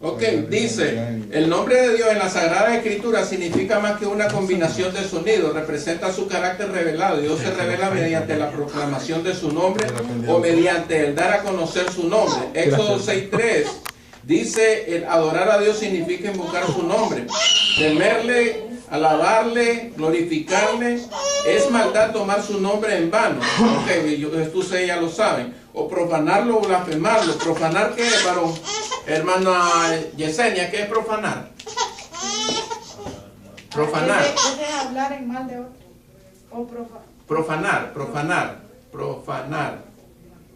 Ok, dice, el nombre de Dios en la Sagrada Escritura significa más que una combinación de sonidos, representa su carácter revelado. Dios se revela mediante la proclamación de su nombre o mediante el dar a conocer su nombre. Éxodo 6:3 dice, el adorar a Dios significa invocar su nombre, temerle, alabarle, glorificarle. Es maldad tomar su nombre en vano. Ok, ustedes ya lo saben. O profanarlo o blasfemarlo. ¿Profanar qué es, varón? Hermana Yesenia, ¿qué es profanar? Profanar. Es hablar en mal de otro. O Profanar.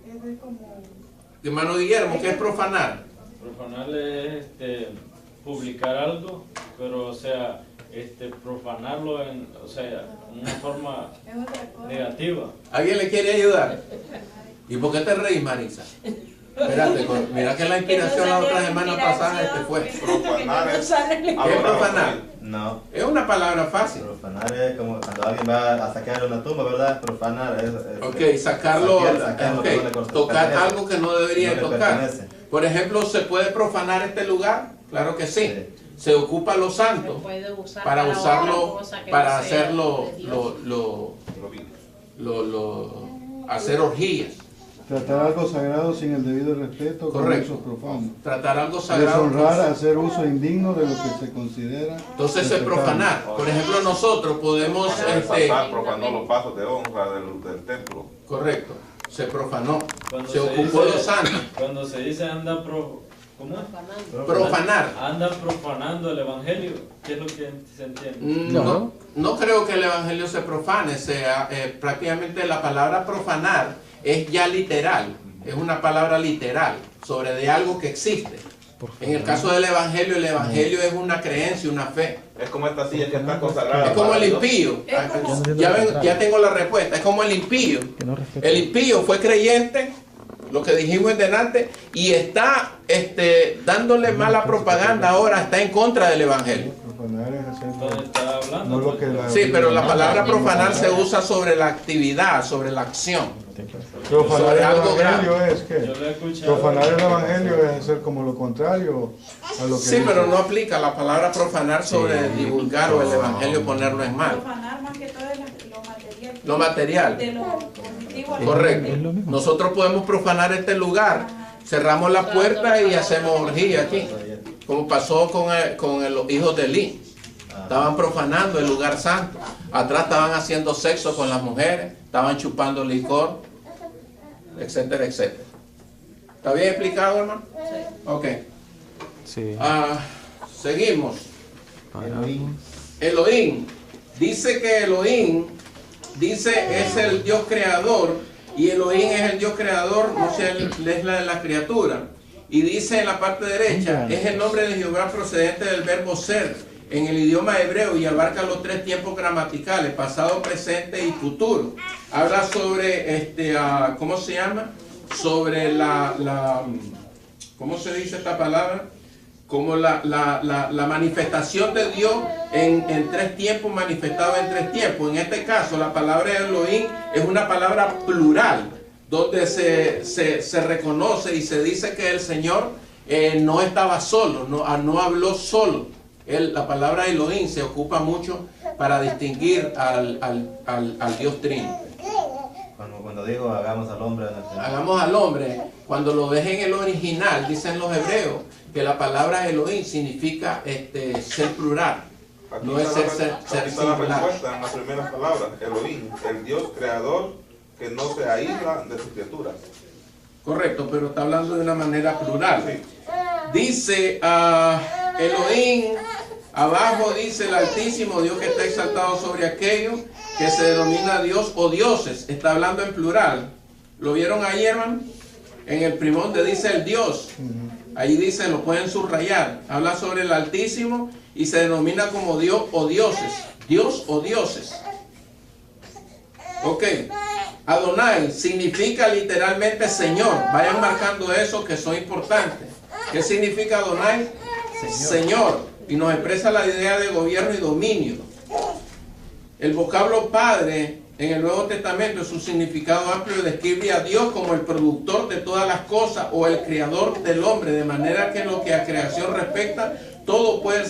Es de como... Hermano Guillermo, ¿qué es profanar? Profanar es publicar algo, pero o sea, profanarlo en una forma Es otra cosa. negativa. ¿Alguien le quiere ayudar? ¿Y por qué te reís, Marisa? Espérate, mira que la inspiración la otra semana pasada fue. Profanar es ¿Qué es profanar? No. Es una palabra fácil. Profanar es como cuando alguien va a sacar una tumba, ¿verdad? Profanar es Ok, sacarlo, sacarlo ok, que no le tocar pertenece. algo que no debería No le tocar. pertenece. Por ejemplo, ¿se puede profanar este lugar? Claro que sí. Sí. Se ocupa lo santo Se puede usar para otra usarlo, cosa que para no sea hacerlo, de Dios. hacer orgías. Tratar algo sagrado sin el debido respeto con Correcto. usos profanos. Tratar algo sagrado. Deshonrar, hacer uso indigno de lo que se considera. Entonces es respetable. profanar. Por ejemplo, nosotros podemos, Pasar, profanó los pasos de honra del templo. correcto, se profanó, Cuando se ocupó dice- lo santo. Cuando se dice ¿cómo es? Profanar. Anda profanando el evangelio. ¿Qué es lo que se entiende? No creo que el evangelio se profane, prácticamente la palabra profanar es ya literal, es una palabra literal sobre de algo que existe. En el caso del evangelio, el evangelio es una creencia, una fe. Es como esta silla que está consagrada. Es como para el Dios. impío. Ya Ya tengo la respuesta. Es como el impío. El impío fue creyente, lo que dijimos en delante, y está dándole mala propaganda ahora, está en contra del evangelio. Profanar es hacer ¿Dónde está hablando? no lo que la Sí, pero la palabra profanar se usa sobre la actividad, sobre la acción. Profanar sobre el algo evangelio es Yo lo he que escuchado. profanar el evangelio es hacer como lo contrario a lo que Sí, dice. pero no aplica la palabra profanar sobre divulgar o el evangelio ponerlo en mal. Profanar más que todo es lo material. Lo material. De lo positivo a lo Correcto. negativo. Nosotros podemos profanar este lugar, cerramos la puerta y hacemos orgía aquí, como pasó con los hijos de Elí. Estaban profanando el lugar santo. Atrás estaban haciendo sexo con las mujeres, estaban chupando licor, etcétera, etcétera. ¿Está bien explicado, hermano? Sí. Ok. Sí. Seguimos. Elohim. Dice que Elohim, es el Dios creador, y Elohim es el Dios creador, no sé, es la de la criatura. Y dice en la parte derecha, es el nombre de Jehová procedente del verbo ser, en el idioma hebreo, y abarca los 3 tiempos gramaticales, pasado, presente y futuro. Habla sobre, ¿cómo se llama? Sobre ¿cómo se dice esta palabra? Como la manifestación de Dios en 3 tiempos, manifestado en 3 tiempos. En este caso, la palabra Elohim es una palabra plural, donde se reconoce y se dice que el Señor no estaba solo, no habló solo. La palabra Elohim se ocupa mucho para distinguir al Dios Trino. Cuando digo hagamos al hombre. Hagamos al hombre, cuando lo ves en el original, dicen los hebreos, que la palabra Elohim significa ser plural. Aquí No es está ser aquí está la singular. respuesta en las primeras palabras. Elohim, el Dios creador que no se aísla de sus criaturas. Correcto, pero está hablando de una manera plural. Dice Elohim, abajo dice el Altísimo, Dios que está exaltado sobre aquello que se denomina Dios o dioses. Está hablando en plural. ¿Lo vieron ahí, hermano? En el primero donde dice el Dios. Ahí dice, lo pueden subrayar. Habla sobre el Altísimo y se denomina como Dios o dioses. Dios o dioses. Ok. Adonai significa literalmente Señor. Vayan marcando eso, que son importantes. ¿Qué significa Adonai? Señor. Y nos expresa la idea de gobierno y dominio. El vocablo Padre en el Nuevo Testamento, su significado amplio describe a Dios como el productor de todas las cosas o el creador del hombre, de manera que en lo que a creación respecta, todo puede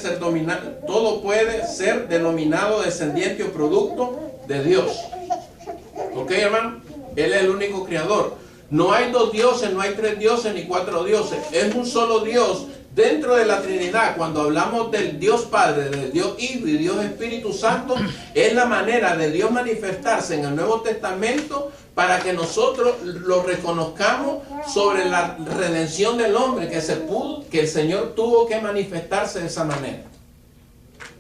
ser denominado descendiente o producto de Dios. ¿Ok, hermano? Él es el único creador. No hay dos dioses, no hay tres dioses ni cuatro dioses. Es un solo Dios dentro de la Trinidad. Cuando hablamos del Dios Padre, del Dios Hijo y Dios Espíritu Santo, es la manera de Dios manifestarse en el Nuevo Testamento para que nosotros lo reconozcamos sobre la redención del hombre, que el Señor tuvo que manifestarse de esa manera.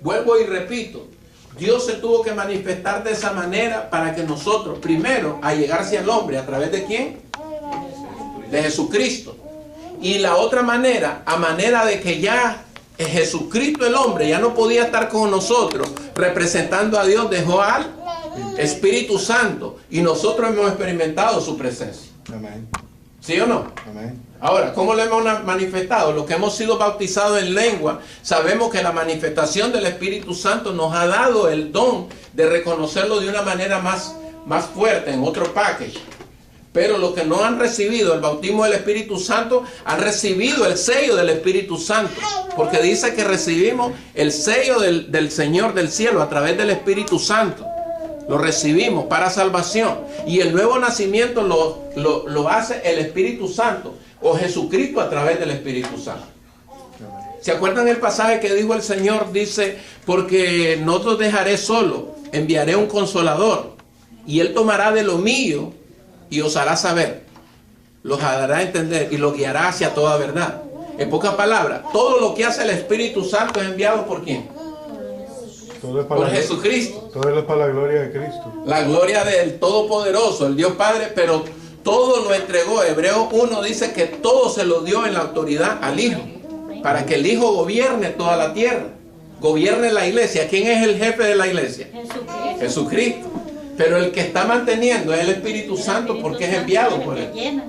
Vuelvo y repito, Dios se tuvo que manifestar de esa manera para que nosotros, primero, allegarse al hombre, ¿a través de quién? De Jesucristo. Y la otra manera, a manera de que ya Jesucristo el hombre ya no podía estar con nosotros representando a Dios, dejó al Espíritu Santo y nosotros hemos experimentado su presencia. Amén. ¿Sí o no? Amén. Ahora, ¿cómo lo hemos manifestado? Los que hemos sido bautizados en lengua, sabemos que la manifestación del Espíritu Santo nos ha dado el don de reconocerlo de una manera más fuerte, en otro package. Pero los que no han recibido el bautismo del Espíritu Santo, han recibido el sello del Espíritu Santo. Porque dice que recibimos el sello del Señor del cielo a través del Espíritu Santo. Lo recibimos para salvación. Y el nuevo nacimiento lo hace el Espíritu Santo o Jesucristo a través del Espíritu Santo. ¿Se acuerdan el pasaje que dijo el Señor? Dice, porque no os dejaré solo, enviaré un consolador y Él tomará de lo mío y os hará saber, los hará entender y los guiará hacia toda verdad. En pocas palabras, todo lo que hace el Espíritu Santo es enviado ¿por quién? Por Jesucristo. Todo es para la gloria de Cristo. La gloria del Todopoderoso, el Dios Padre, pero todo lo entregó. Hebreos 1 dice que todo se lo dio en la autoridad al Hijo, para que el Hijo gobierne toda la tierra, gobierne la iglesia. ¿Quién es el jefe de la iglesia? Jesucristo. Pero el que está manteniendo es el Espíritu Santo porque es enviado por Él.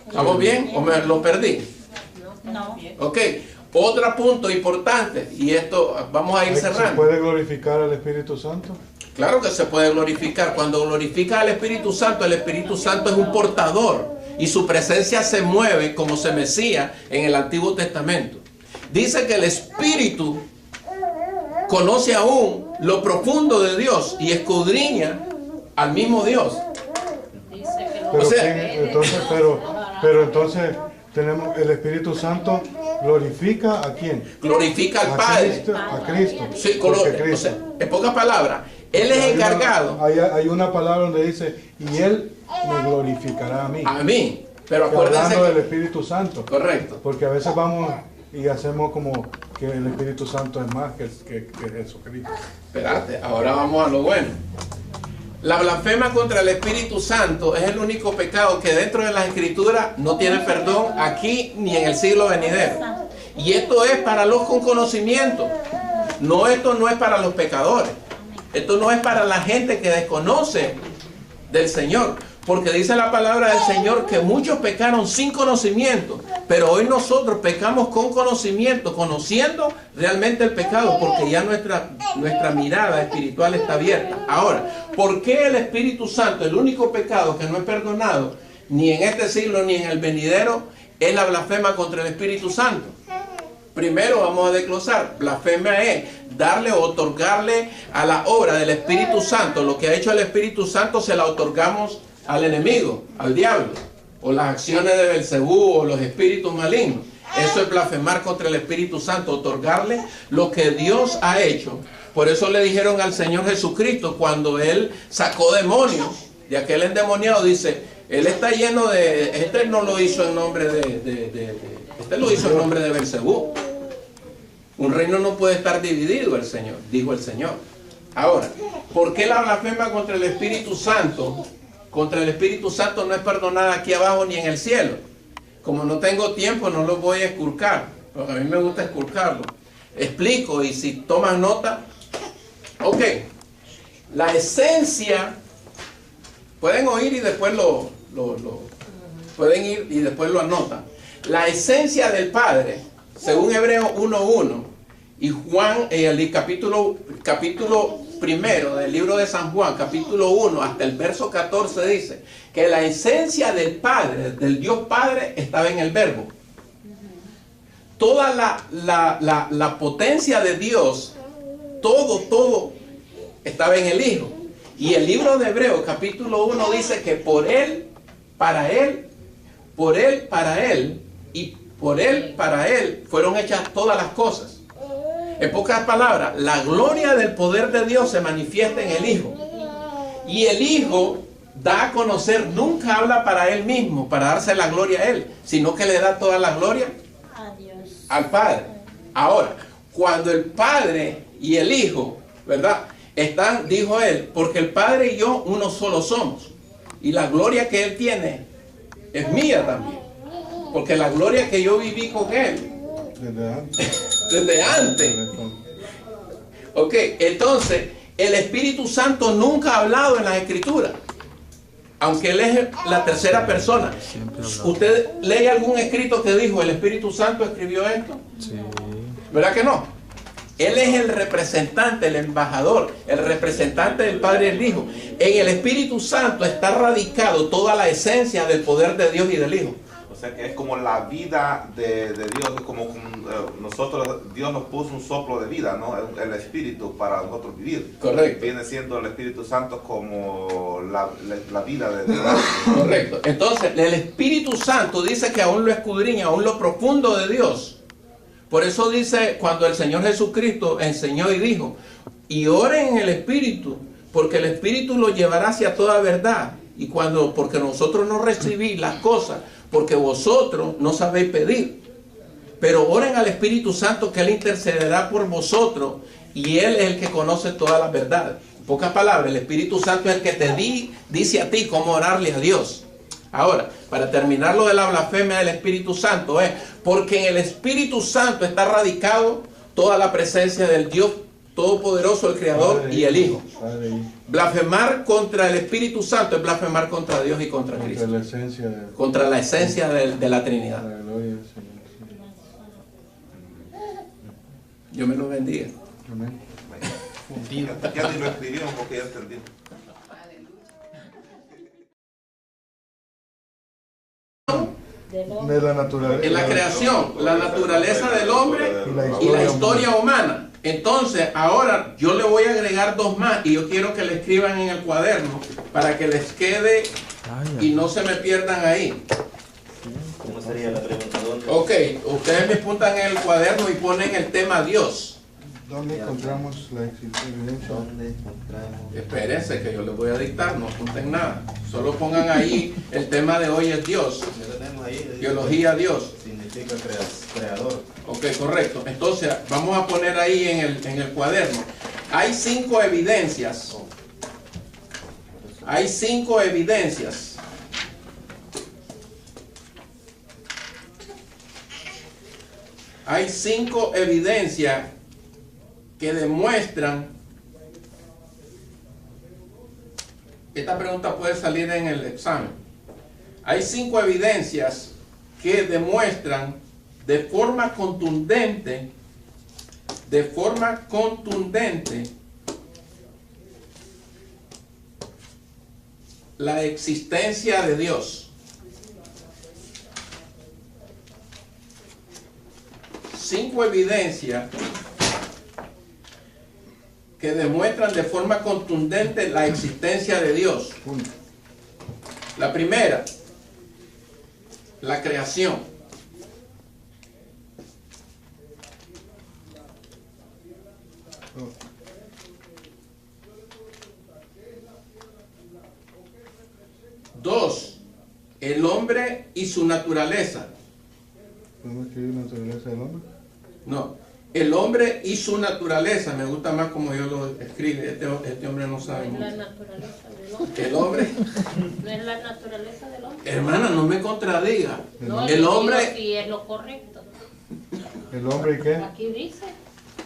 ¿Estamos bien? ¿O me lo perdí? No. Ok. Otro punto importante, y esto vamos a ir cerrando. ¿Se puede glorificar al Espíritu Santo? Claro que se puede glorificar. Cuando glorifica al Espíritu Santo, el Espíritu Santo es un portador y su presencia se mueve como se mecía en el Antiguo Testamento. Dice que el Espíritu conoce aún lo profundo de Dios y escudriña al mismo Dios. Pero entonces tenemos el Espíritu Santo glorifica ¿a quién? Glorifica al Padre. A Cristo. Sí, o sea, en pocas palabras, Él es encargado. Hay una palabra donde dice, y Él me glorificará a mí. A mí. Pero acuérdense hablando del Espíritu Santo. Correcto. Porque a veces vamos y hacemos como que el Espíritu Santo es más que Jesucristo. Espérate, ahora vamos a lo bueno. La blasfema contra el Espíritu Santo es el único pecado que dentro de las Escrituras no tiene perdón aquí ni en el siglo venidero. Y esto es para los con conocimiento. Esto no es para los pecadores. Esto no es para la gente que desconoce del Señor. Porque dice la palabra del Señor que muchos pecaron sin conocimiento, pero hoy nosotros pecamos con conocimiento, conociendo realmente el pecado, porque ya nuestra mirada espiritual está abierta. Ahora, ¿por qué el Espíritu Santo, el único pecado que no es perdonado, ni en este siglo ni en el venidero, es la blasfema contra el Espíritu Santo? Primero vamos a desglosar. Blasfemia es darle o otorgarle a la obra del Espíritu Santo. Lo que ha hecho el Espíritu Santo se la otorgamos al enemigo, al diablo, o las acciones de Belcebú o los espíritus malignos. Eso es blasfemar contra el Espíritu Santo, otorgarle lo que Dios ha hecho. Por eso le dijeron al Señor Jesucristo cuando Él sacó demonios de aquel endemoniado, dice, Él está lleno de, este no lo hizo en nombre este lo hizo en nombre de Belcebú. Un reino no puede estar dividido, el Señor, dijo el Señor. Ahora, ¿por qué la blasfema contra el Espíritu Santo contra el Espíritu Santo no es perdonada aquí abajo ni en el cielo. Como no tengo tiempo, no lo voy a esculcar, porque a mí me gusta esculcarlo. Explico, y si toman nota, ok, la esencia, pueden oír y después pueden ir y después lo anotan. La esencia del Padre, según Hebreos 1:1 y Juan, el capítulo primero del libro de San Juan, capítulo 1 hasta el verso 14, dice que la esencia del Padre, del Dios Padre, estaba en el Verbo. Toda la potencia de Dios, todo estaba en el Hijo. Y el libro de Hebreos, capítulo 1, dice que por Él, para Él, por Él, para Él, y por Él, para Él, fueron hechas todas las cosas. En pocas palabras, la gloria del poder de Dios se manifiesta en el Hijo. Y el Hijo da a conocer, nunca habla para Él mismo, para darse la gloria a Él, sino que le da toda la gloria al Padre. Ahora, cuando el Padre y el Hijo, ¿verdad?, están, dijo Él, porque el Padre y yo uno solo somos. Y la gloria que Él tiene es mía también. Porque la gloria que yo viví con Él desde antes. Ok, entonces el Espíritu Santo nunca ha hablado en las Escrituras, aunque Él es la tercera persona. ¿Usted lee algún escrito que dijo el Espíritu Santo escribió esto? Sí. ¿Verdad que no? Él es el representante, el embajador, el representante del Padre y del Hijo. En el Espíritu Santo está radicado toda la esencia del poder de Dios y del Hijo. O sea que es como la vida de Dios, es como nosotros, Dios nos puso un soplo de vida, ¿no? El Espíritu para nosotros vivir. Correcto. Viene siendo el Espíritu Santo como la vida de Dios. Correcto. Entonces, el Espíritu Santo dice que aún lo escudriña, aún lo profundo de Dios. Por eso dice, cuando el Señor Jesucristo enseñó y dijo, y oren en el Espíritu, porque el Espíritu lo llevará hacia toda verdad. Y porque nosotros no recibís las cosas, porque vosotros no sabéis pedir. Pero oren al Espíritu Santo, que Él intercederá por vosotros, y Él es el que conoce todas las verdades. En pocas palabras, el Espíritu Santo es el que te dice a ti cómo orarle a Dios. Ahora, para terminar lo de la blasfemia del Espíritu Santo, es porque en el Espíritu Santo está radicado toda la presencia del Dios Todopoderoso, el Creador y el Hijo. Blasfemar contra el Espíritu Santo es blasfemar contra Dios y contra Cristo. Contra la esencia de la Trinidad. Dios me lo bendiga. Amén. Ya ni lo escribieron porque ya entendí. De la naturaleza. En la creación, la naturaleza del hombre y la historia humana. Entonces, ahora yo le voy a agregar dos más y yo quiero que le escriban en el cuaderno para que les quede y no se me pierdan ahí. ¿Cómo sería la pregunta? ¿Dónde? Ok, ustedes me apuntan en el cuaderno y ponen el tema Dios. ¿Dónde encontramos la evidencia? ¿Dónde encontramos? Espérense que yo les voy a dictar, no apunten nada. Solo pongan ahí, el tema de hoy es Dios. Ya tenemos ahí. Biología Dios. Significa creador. Ok, correcto. Entonces, vamos a poner ahí en el cuaderno. Hay 5 evidencias. Hay 5 evidencias. Hay 5 evidencias que demuestran. Esta pregunta puede salir en el examen. Hay 5 evidencias que demuestran de forma contundente, la existencia de Dios. 5 evidencias que demuestran de forma contundente la existencia de Dios. La primera, la creación. Dos, el hombre y su naturaleza. ¿Podemos escribir la naturaleza del hombre? No, el hombre hombre y su naturaleza. Me gusta más como yo lo escribe. Este hombre no sabe No es mucho. la naturaleza del hombre. El hombre, No es la naturaleza del hombre. hermana, no me contradiga. No, El hombre, sí es lo correcto. ¿El hombre y qué? Aquí dice.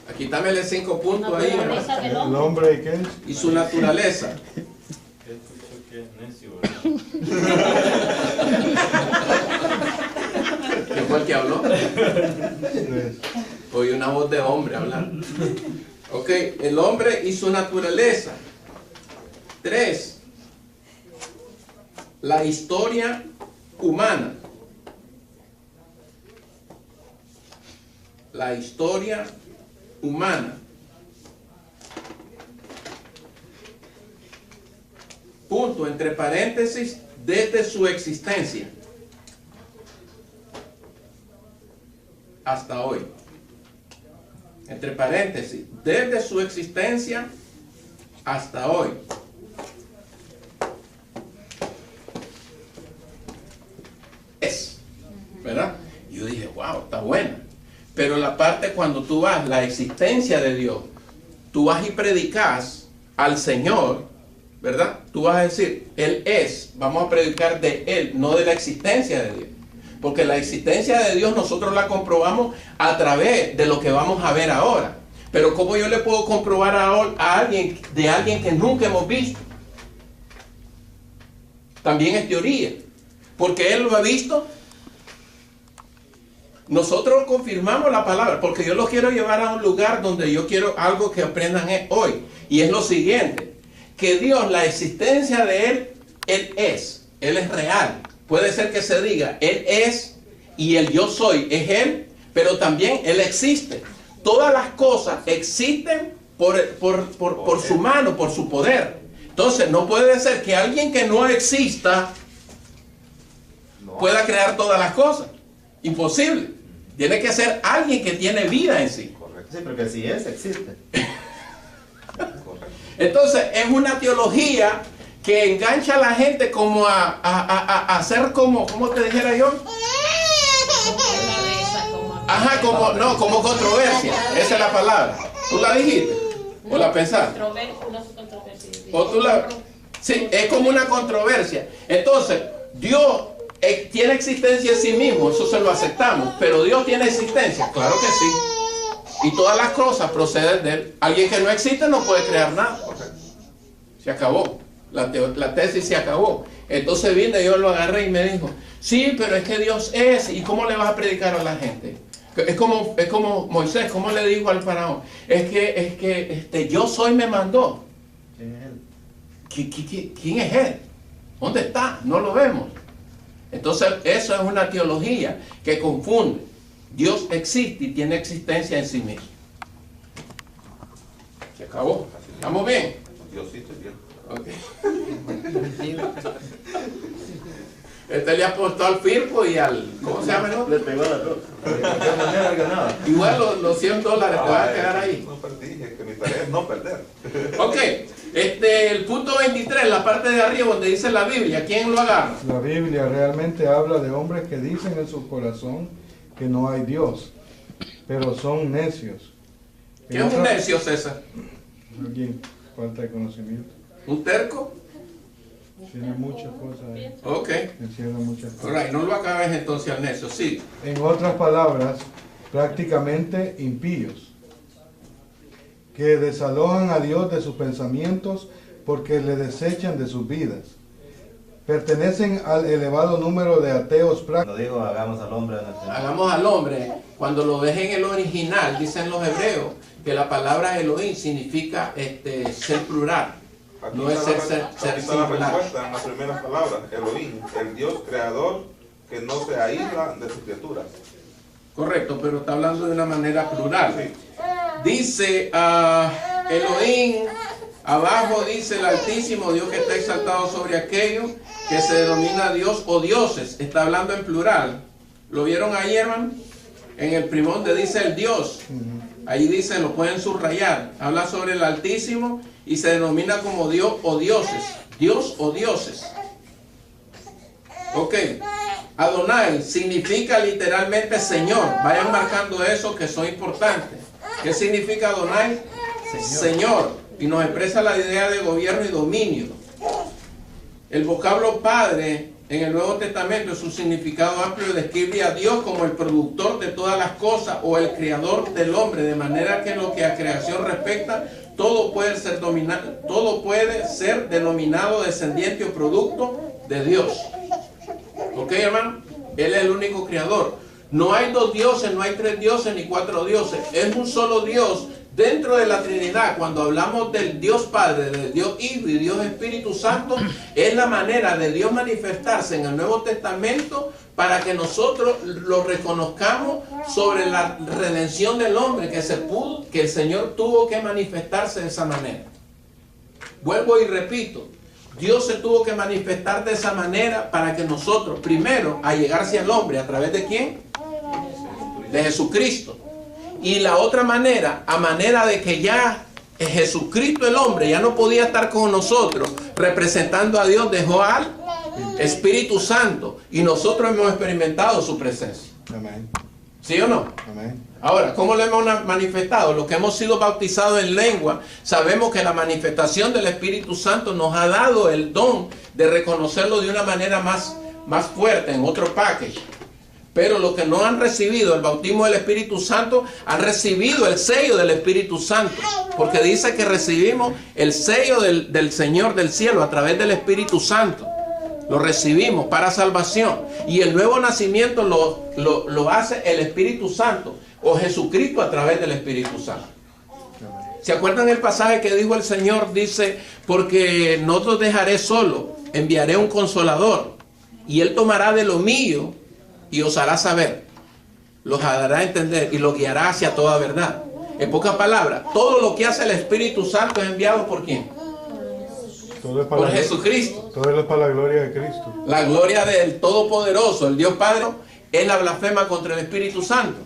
aquí dámele 5 puntos ahí, hermana. Naturaleza del ¿El hombre. hombre y qué? Y su naturaleza. Escucho que es necio, ¿verdad? ¿Quién fue el que habló? Tres. Oí una voz de hombre hablar. Ok, el hombre y su naturaleza. 3. La historia humana. La historia humana. Punto, entre paréntesis, desde su existencia hasta hoy. Entre paréntesis, desde su existencia hasta hoy. Es, ¿verdad? Yo dije, wow, está buena. Pero la parte cuando tú vas, la existencia de Dios, tú vas y predicas al Señor, ¿verdad? Tú vas a decir, Él es, vamos a predicar de Él, no de la existencia de Dios. Porque la existencia de Dios nosotros la comprobamos a través de lo que vamos a ver ahora. Pero ¿cómo yo le puedo comprobar a alguien, de alguien que nunca hemos visto? También es teoría. Porque Él lo ha visto. Nosotros confirmamos la palabra, porque yo los quiero llevar a un lugar donde yo quiero algo que aprendan hoy. Y es lo siguiente, que Dios, la existencia de Él es real. Puede ser que se diga, Él es y el yo soy es Él, pero también Él existe. Todas las cosas existen por su mano, por su poder. Entonces no puede ser que alguien que no exista pueda crear todas las cosas. Imposible. Tiene que ser alguien que tiene vida en sí. Sí, porque si es, existe. Entonces es una teología que engancha a la gente como a hacer como te dijera yo. Ajá, como controversia. Esa es la palabra. ¿Tú la dijiste? ¿O la pensaste? ¿O tú la...? Sí, es como una controversia. Entonces, Dios tiene existencia en sí mismo, eso se lo aceptamos. Pero Dios tiene existencia, claro que sí. Y todas las cosas proceden de Él. Alguien que no existe no puede crear nada. Se acabó. La tesis se acabó. Entonces vine, yo lo agarré y me dijo, sí, pero es que Dios es. ¿Y cómo le vas a predicar a la gente? Es como Moisés, ¿cómo le dijo al faraón? Es que yo soy me mandó. ¿Quién es Él? ¿Quién es Él? ¿Dónde está? No lo vemos. Entonces eso es una teología que confunde. Dios existe y tiene existencia en sí mismo. Se acabó. ¿Estamos bien? Diosito es Dios. Okay. Este le apostó al Firpo y al... ¿Cómo se llama el otro? Le pegó la ropa. Igual los $100 te van a quedar ahí. No perdí, es que mi tarea es no perder. Ok, el punto 23, la parte de arriba donde dice la Biblia, ¿quién lo agarra? La Biblia realmente habla de hombres que dicen en su corazón que no hay Dios, pero son necios. ¿Qué es un necio, César? Alguien falta de conocimiento. ¿Un terco? Tiene muchas cosas ahí. Ok. Encierra muchas cosas. Alright, no lo acabes entonces al necio, sí. En otras palabras, prácticamente impíos, que desalojan a Dios de sus pensamientos porque le desechan de sus vidas. Pertenecen al elevado número de ateos prácticos. Cuando digo hagamos al hombre a nuestra imagen. Hagamos al hombre, cuando lo ves en el original, dicen los hebreos, que la palabra Elohim significa ser plural. Aquí No es está ser la singular. respuesta en las primeras palabras. Elohim, el Dios creador que no se aísla de sus criaturas. Correcto, pero está hablando de una manera plural. Dice Elohim, abajo dice el Altísimo, Dios que está exaltado sobre aquello que se denomina Dios o dioses. Está hablando en plural. ¿Lo vieron ahí, hermano? En el primón donde dice el Dios. Ahí dice, lo pueden subrayar. Habla sobre el Altísimo y se denomina como Dios o dioses. Dios o dioses. Ok. Adonai significa literalmente Señor. Vayan marcando eso que son importantes. ¿Qué significa Adonai? Señor. Y nos expresa la idea de gobierno y dominio. El vocablo Padre en el Nuevo Testamento, su significado amplio describe a Dios como el productor de todas las cosas o el creador del hombre, de manera que en lo que a creación respecta, todo puede ser denominado descendiente o producto de Dios. ¿Ok, hermano? Él es el único creador. No hay dos dioses, no hay tres dioses ni cuatro dioses. Es un solo Dios dentro de la Trinidad. Cuando hablamos del Dios Padre, del Dios Hijo y Dios Espíritu Santo, es la manera de Dios manifestarse en el Nuevo Testamento para que nosotros lo reconozcamos sobre la redención del hombre, que el Señor tuvo que manifestarse de esa manera. Vuelvo y repito, Dios se tuvo que manifestar de esa manera para que nosotros, primero, allegarse al hombre, ¿a través de quién? De Jesucristo. Y la otra manera, a manera de que ya Jesucristo el hombre ya no podía estar con nosotros representando a Dios, dejó al Espíritu Santo y nosotros hemos experimentado su presencia. Amén. ¿Sí o no? Amén. Ahora, ¿cómo lo hemos manifestado? Los que hemos sido bautizados en lengua, sabemos que la manifestación del Espíritu Santo nos ha dado el don de reconocerlo de una manera más fuerte, en otro package. Pero los que no han recibido el bautismo del Espíritu Santo, han recibido el sello del Espíritu Santo. Porque dice que recibimos el sello del Señor del cielo a través del Espíritu Santo. Lo recibimos para salvación. Y el nuevo nacimiento lo hace el Espíritu Santo o Jesucristo a través del Espíritu Santo. ¿Se acuerdan el pasaje que dijo el Señor? Dice, porque no os dejaré solo, enviaré un consolador y Él tomará de lo mío y os hará saber, los hará a entender y los guiará hacia toda verdad. En pocas palabras, todo lo que hace el Espíritu Santo es enviado ¿por quién? Por Jesucristo. Todo es para la gloria de Cristo. La gloria del Todopoderoso, el Dios Padre, es la blasfema contra el Espíritu Santo.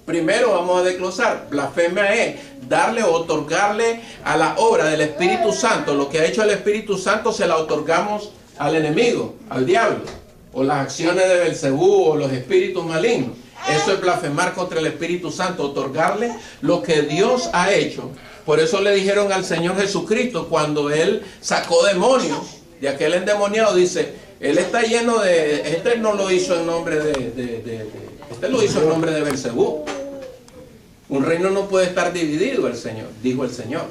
Primero vamos a desglosar. Blasfemia es darle o otorgarle a la obra del Espíritu Santo. Lo que ha hecho el Espíritu Santo se la otorgamos al enemigo, al diablo, o las acciones de Belcebú o los espíritus malignos. Eso es blasfemar contra el Espíritu Santo, otorgarle lo que Dios ha hecho. Por eso le dijeron al Señor Jesucristo cuando Él sacó demonios de aquel endemoniado, dice, Él está lleno de, este no lo hizo en nombre este lo hizo en nombre de Belcebú. Un reino no puede estar dividido, el Señor, dijo el Señor.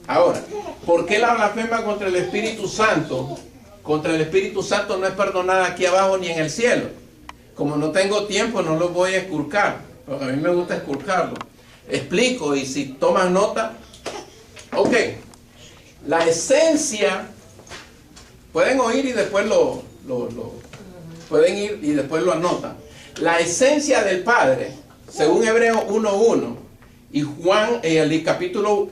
Ahora, ¿por qué la blasfema contra el Espíritu Santo? Contra el Espíritu Santo no es perdonada aquí abajo ni en el cielo. Como no tengo tiempo, no lo voy a esculcar, porque a mí me gusta esculcarlo. Explico, y si toman nota, ok, la esencia, pueden oír y después pueden ir y después lo anotan. La esencia del Padre, según Hebreos 1:1 y Juan, el capítulo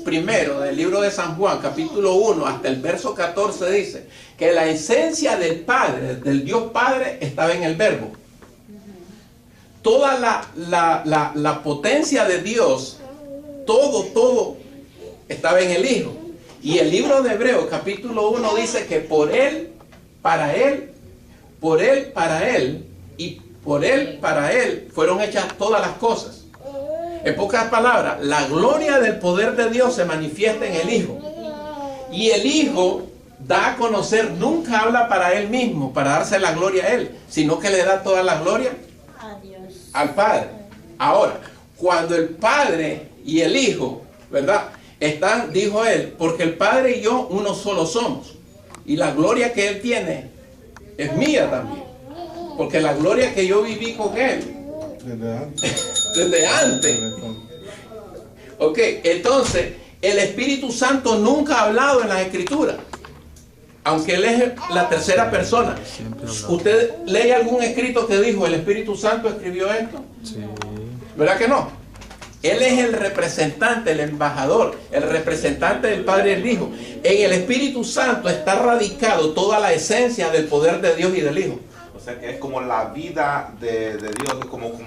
primero del libro de San Juan, capítulo 1 hasta el verso 14, dice que la esencia del Padre, del Dios Padre, estaba en el Verbo. Toda la potencia de Dios, todo estaba en el Hijo. Y el libro de Hebreos, capítulo 1, dice que por Él, para Él, por Él, para Él, y por Él, para Él, fueron hechas todas las cosas. En pocas palabras, la gloria del poder de Dios se manifiesta en el Hijo. Y el Hijo da a conocer, nunca habla para Él mismo, para darse la gloria a Él, sino que le da toda la gloria al Padre. Ahora, cuando el Padre y el Hijo, ¿verdad? Están, dijo Él, porque el Padre y yo uno solo somos. Y la gloria que Él tiene es mía también. Porque la gloria que yo viví con Él desde antes. Ok, entonces el Espíritu Santo nunca ha hablado en las Escrituras, aunque Él es la tercera persona. ¿Usted lee algún escrito que dijo el Espíritu Santo escribió esto? Sí. ¿Verdad que no? Él es el representante, el embajador, el representante del Padre y del Hijo. En el Espíritu Santo está radicado toda la esencia del poder de Dios y del Hijo. O sea que es como la vida de Dios, es como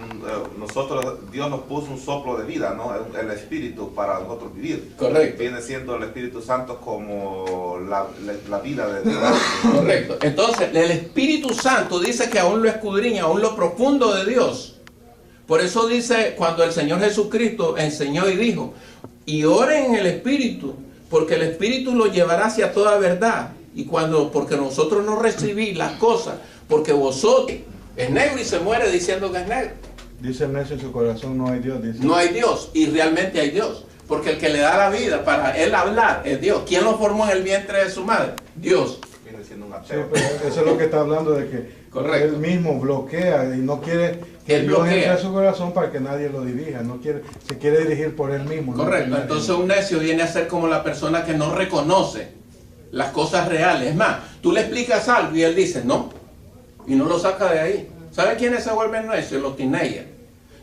nosotros, Dios nos puso un soplo de vida, ¿no? El Espíritu para nosotros vivir. Correcto. Viene siendo el Espíritu Santo como la vida de Dios. Correcto. Entonces, el Espíritu Santo dice que aún lo escudriña, aún lo profundo de Dios. Por eso dice, cuando el Señor Jesucristo enseñó y dijo, y oren en el Espíritu, porque el Espíritu lo llevará hacia toda verdad. Y porque nosotros no recibimos las cosas, porque vosotros, es negro y se muere diciendo que es negro. Dice el necio en su corazón, no hay Dios. Dice. No hay Dios, y realmente hay Dios. Porque el que le da la vida para él hablar es Dios. ¿Quién lo formó en el vientre de su madre? Dios. Viene siendo un Sí, ateo. pero eso es lo que está hablando de que Correcto. él mismo bloquea y no quiere que Él Dios bloquea. entre a su corazón para que nadie lo dirija. No quiere, se quiere dirigir por él mismo. no Correcto. por nadie. Entonces un necio viene a ser como la persona que no reconoce las cosas reales. Es más, tú le explicas algo y él dice no. Y no lo saca de ahí. ¿Sabe quiénes se vuelven necios? Los teenagers.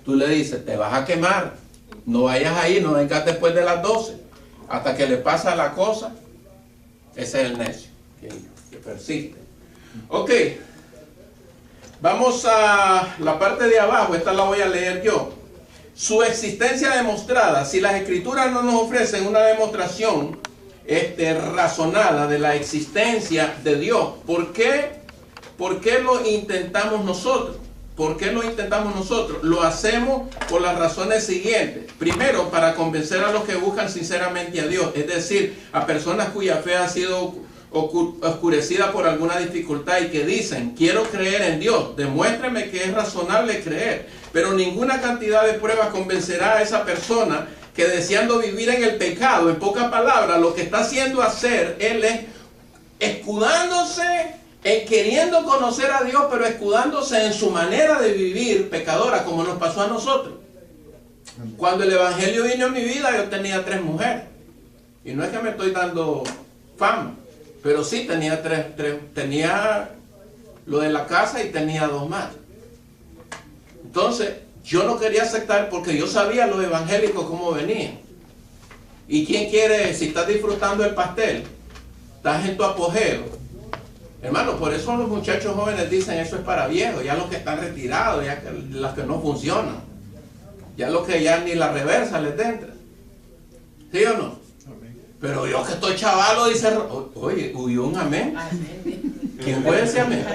Tú le dices, te vas a quemar. No vayas ahí, no vengas después de las 12. Hasta que le pasa la cosa. Ese es el necio. Que persiste. Ok. Vamos a la parte de abajo. Esta la voy a leer yo. Su existencia demostrada. Si las escrituras no nos ofrecen una demostración razonada de la existencia de Dios, ¿por qué lo intentamos nosotros? ¿Por qué lo intentamos nosotros? Lo hacemos por las razones siguientes. Primero, para convencer a los que buscan sinceramente a Dios, es decir, a personas cuya fe ha sido oscurecida por alguna dificultad y que dicen, quiero creer en Dios, demuéstreme que es razonable creer. Pero ninguna cantidad de pruebas convencerá a esa persona que deseando vivir en el pecado, en pocas palabras, lo que está haciendo hacer él es escudándose en queriendo conocer a Dios, pero escudándose en su manera de vivir pecadora, como nos pasó a nosotros. Cuando el Evangelio vino a mi vida, yo tenía 3 mujeres. Y no es que me estoy dando fama, pero sí tenía tenía lo de la casa y tenía 2 más. Entonces, yo no quería aceptar porque yo sabía los evangélicos cómo venían. ¿Y quién quiere, si estás disfrutando el pastel, estás en tu apogeo? Hermano, por eso los muchachos jóvenes dicen eso es para viejos, ya los que están retirados, ya los que no funcionan, ya los que ya ni la reversa les entra. ¿Sí o no? Pero yo que estoy chavalo, dice, oye, huyó un amén. ¿Quién puede decir amén?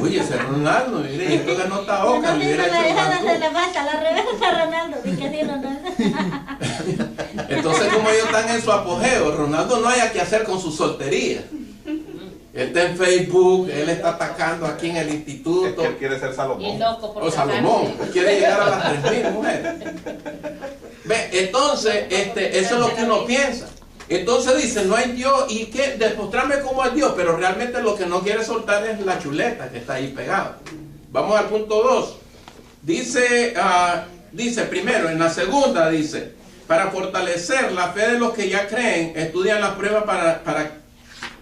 Oye, ese Ronaldo, mire, esto que no está Yo Oh, no oca, digo mire, la dejada de la vaca, la reversa Ronaldo, di que sí, Ronaldo. Entonces, como ellos están en su apogeo, Ronaldo no haya que hacer con su soltería. Él está en Facebook, él está atacando aquí en el Es instituto. que él quiere ser Salomón. Y loco por O Salomón, casarse. quiere llegar a las 3.000 mujeres. Ve, entonces, eso es lo que uno piensa. Entonces dice, no hay Dios, y que demostrarme cómo es Dios, pero realmente lo que no quiere soltar es la chuleta que está ahí pegada. Vamos al punto 2. Dice primero, en la segunda dice, para fortalecer la fe de los que ya creen, estudian las pruebas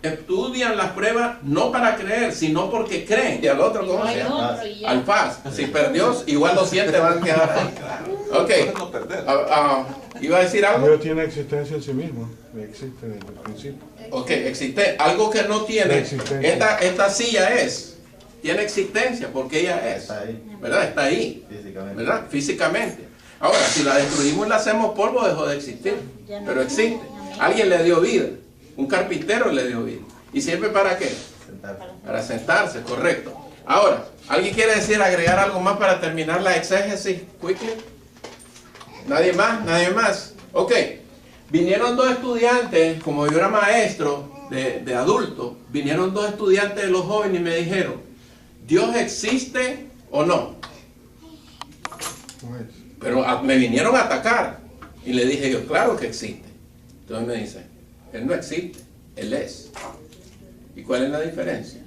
estudian las pruebas no para creer, sino porque creen. Y al otro, ¿cómo se llama? Al paz. Si perdió, igual los 7 van a quedar ahí. Ok. No perder. ¿Iba a decir algo? Dios tiene existencia en sí mismo. Existe desde el principio. Ok, existe. Algo que no tiene. Existencia. Esta silla tiene existencia porque ella es. Está ahí, ¿Verdad? Está ahí. físicamente. ¿Verdad? Físicamente. Ahora, si la destruimos y la hacemos polvo, dejó de existir. Pero existe. Alguien le dio vida. Un carpintero le dio vida. ¿Y sirve para qué? Sentarse. Para sentarse, correcto. Ahora, ¿alguien quiere agregar algo más para terminar la exégesis quickly? ¿Nadie más? ¿Nadie más? Ok. Vinieron 2 estudiantes, como yo era maestro de adultos, vinieron 2 estudiantes de los jóvenes y me dijeron, ¿Dios existe o no? Pues, Pero me vinieron a atacar. Y le dije yo, claro que existe. Entonces me dice, Él no existe, Él es. ¿Y cuál es la diferencia?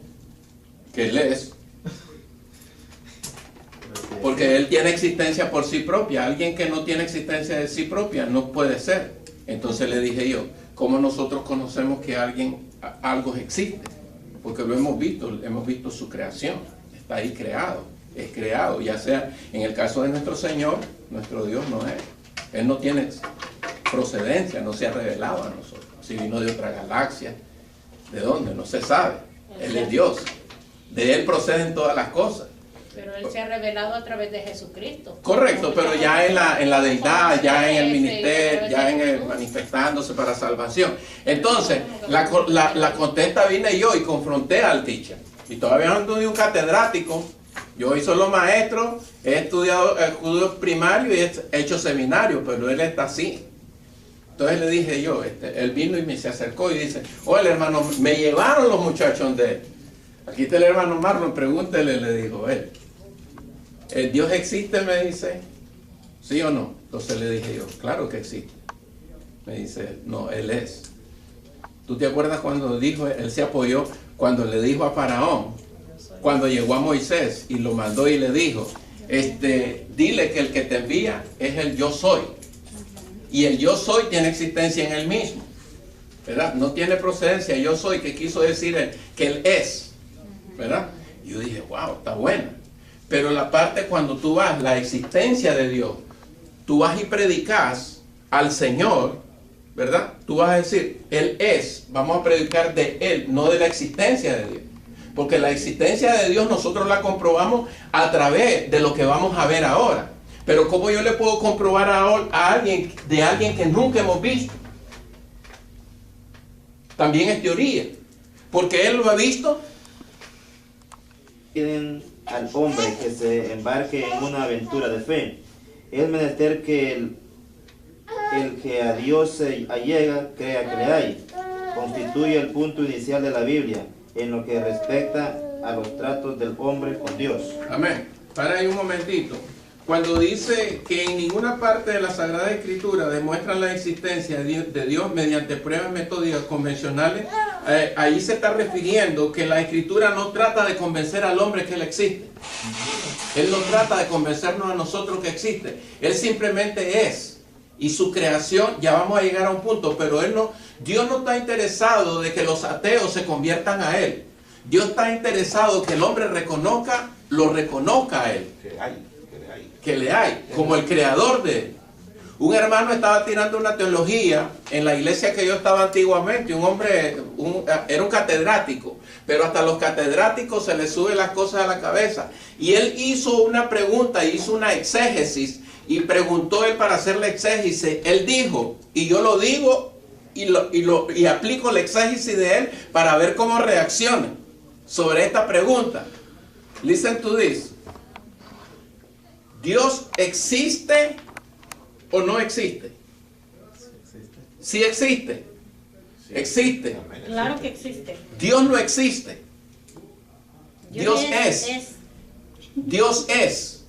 Que Él es. Porque Él tiene existencia por sí propia. Alguien que no tiene existencia de sí propia no puede ser. Entonces le dije yo, ¿cómo nosotros conocemos que algo existe? Porque lo hemos visto su creación. Está ahí creado, es creado. Ya sea, en el caso de nuestro Señor, nuestro Dios no es. Él no tiene procedencia, no se ha revelado a nosotros. Si vino de otra galaxia, ¿de dónde? No se sabe. Él es Dios. De Él proceden todas las cosas. Pero Él se ha revelado a través de Jesucristo. Correcto, pero ya en la deidad, ya en el ministerio, ya en el manifestándose para salvación. Entonces, la contesta vine yo y confronté al teacher. Y todavía no tuve un catedrático Yo soy solo maestro, he estudiado estudios primarios y he hecho seminario, pero él está así. Entonces le dije yo, él vino y me se acercó y dice, oye hermano, me llevaron los muchachos de él. Aquí está el hermano Marlon, pregúntele, le dijo él. ¿El Dios existe? Me dice, ¿sí o no? Entonces le dije yo, claro que existe. Me dice, no, Él es. ¿Tú te acuerdas cuando dijo, él se apoyó, cuando le dijo a Faraón, cuando llegó a Moisés y lo mandó y le dijo, dile que el que te envía es el yo soy. Y el yo soy tiene existencia en él mismo, ¿verdad? No tiene procedencia, yo soy, que quiso decir él, que él es, ¿verdad? Y yo dije, wow, está buena. Pero la parte cuando tú vas, la existencia de Dios, tú vas y predicas al Señor, ¿verdad? Tú vas a decir, Él es, vamos a predicar de Él, no de la existencia de Dios. Porque la existencia de Dios nosotros la comprobamos a través de lo que vamos a ver ahora. Pero ¿cómo yo le puedo comprobar a alguien, de alguien que nunca hemos visto? También es teoría. Porque Él lo ha visto. Piden al hombre que se embarque en una aventura de fe. Es menester que el que a Dios se allega crea que le hay. Constituye el punto inicial de la Biblia en lo que respecta a los tratos del hombre con Dios. Amén. Para ahí un momentito. Cuando dice que en ninguna parte de la Sagrada Escritura demuestran la existencia de Dios mediante pruebas metódicas convencionales, ahí se está refiriendo que la Escritura no trata de convencer al hombre que Él existe. Él no trata de convencernos a nosotros que existe. Él simplemente es. Y su creación, ya vamos a llegar a un punto, pero Dios no está interesado de que los ateos se conviertan a Él. Dios está interesado que el hombre lo reconozca a Él. Que le hay, como el creador de Él. Un hermano estaba tirando una teología en la iglesia que yo estaba antiguamente, un hombre, era un catedrático, pero hasta los catedráticos se les suben las cosas a la cabeza. Y él hizo una pregunta, hizo una exégesis, y preguntó él para hacer la exégesis. Él dijo, y yo lo digo, y aplico la exégesis de él para ver cómo reacciona sobre esta pregunta. Listen to this. ¿Dios existe o no existe? Sí existe. Existe. Claro que existe. Dios no existe. Dios es. Dios es.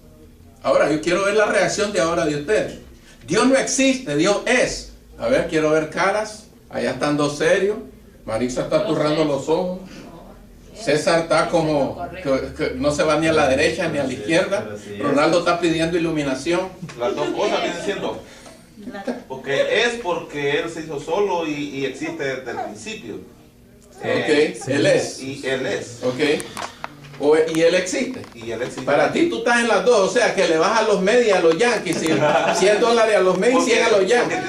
Ahora, yo quiero ver la reacción de ahora de ustedes. Dios no existe, Dios es. A ver, quiero ver caras. Allá están dos serios. Marisa está aturrando los ojos. César está como que no se va ni a la derecha ni a la izquierda. Ronaldo está pidiendo iluminación. Las dos cosas vienen siendo. Porque Él se hizo solo y existe desde el principio. Ok, Él es. Y Él es. Ok. Y Él existe. Y Él existe. Para ti tú estás en las dos, o sea que le vas a los Mets y a los Yankees, $100 a los Mets y 100 a los Yankees.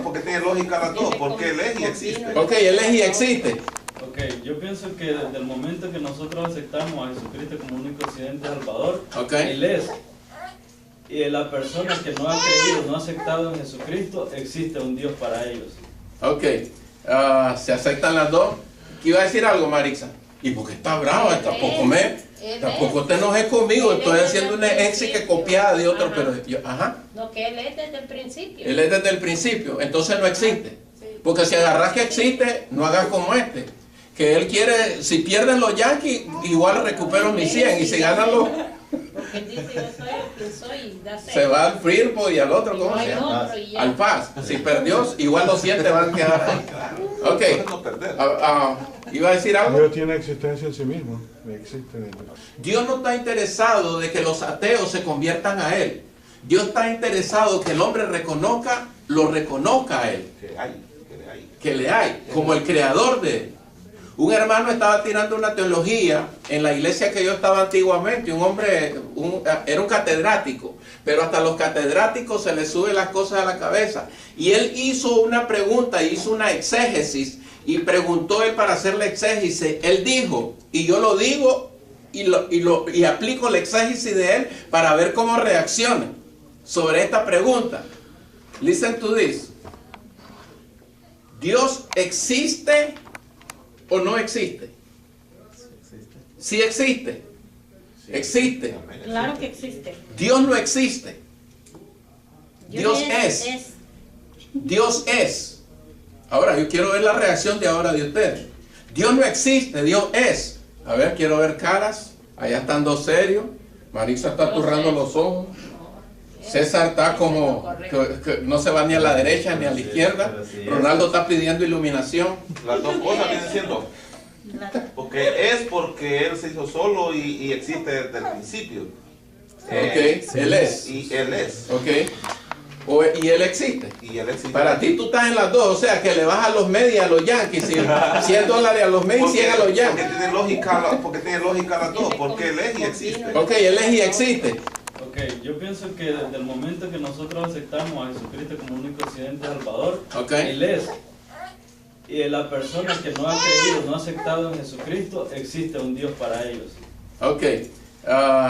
Porque tiene lógica las dos, porque Él es y existe. Ok, Él es y existe. Ok, yo pienso que desde el momento que nosotros aceptamos a Jesucristo como único Occidente Salvador, Él es. Y la persona que no ha creído, no ha aceptado en Jesucristo, existe un Dios para ellos. Ok, se aceptan las dos. ¿Iba a decir algo, Marisa? ¿Y por qué está brava? Tampoco te enojes conmigo. Estoy haciendo una éxito copiada de otro, pero yo, No, que Él es desde el principio. Él es desde el principio, entonces no existe. Porque si agarras que existe, no hagas como este. Que él quiere, si pierden los Yankees, igual recupero mis 100. Y si ganan los... Porque él dice, yo soy el que soy. Se va al Firpo y al otro, ¿cómo se llama? Al Paz. Si perdió, igual los 100 te van a quedar ahí. Ok. ¿Iba a decir algo? Dios tiene existencia en sí mismo. Existe. Dios no está interesado de que los ateos se conviertan a Él. Dios está interesado que el hombre lo reconozca a Él. Que le hay, como el creador de Él. Un hermano estaba tirando una teología en la iglesia que yo estaba antiguamente, un hombre, era un catedrático, pero hasta los catedráticos se les suben las cosas a la cabeza. Y él hizo una pregunta, hizo una exégesis, y preguntó él para hacer la exégesis. Él dijo, y yo lo digo, y aplico la exégesis de él para ver cómo reacciona sobre esta pregunta. Listen to this. ¿Dios existe o no existe? Sí existe. Existe. Claro que existe. Dios no existe. Dios es. Dios es. Ahora, yo quiero ver la reacción de ahora de ustedes. Dios no existe, Dios es. A ver, quiero ver caras. Allá están dos serios. Marisa está aturrando los ojos. César está como que no se va ni a la derecha ni a la izquierda. Ronaldo está pidiendo iluminación. Las dos cosas vienen siendo. Porque Él se hizo solo y existe desde el principio. Ok, Él es. Y Él es. Ok. Y Él existe. Y Él existe. Para ti tú estás en las dos, o sea que le vas a los Mets y a los Yankees, $100 a los Mets y 100 a los Yankees. Porque tiene lógica las dos, porque Él es y existe. Ok, Él es y existe. Ok, yo pienso que desde el momento que nosotros aceptamos a Jesucristo como único Occidente Salvador, Él es. Y la persona que no ha creído, no ha aceptado en Jesucristo, existe un Dios para ellos. Ok,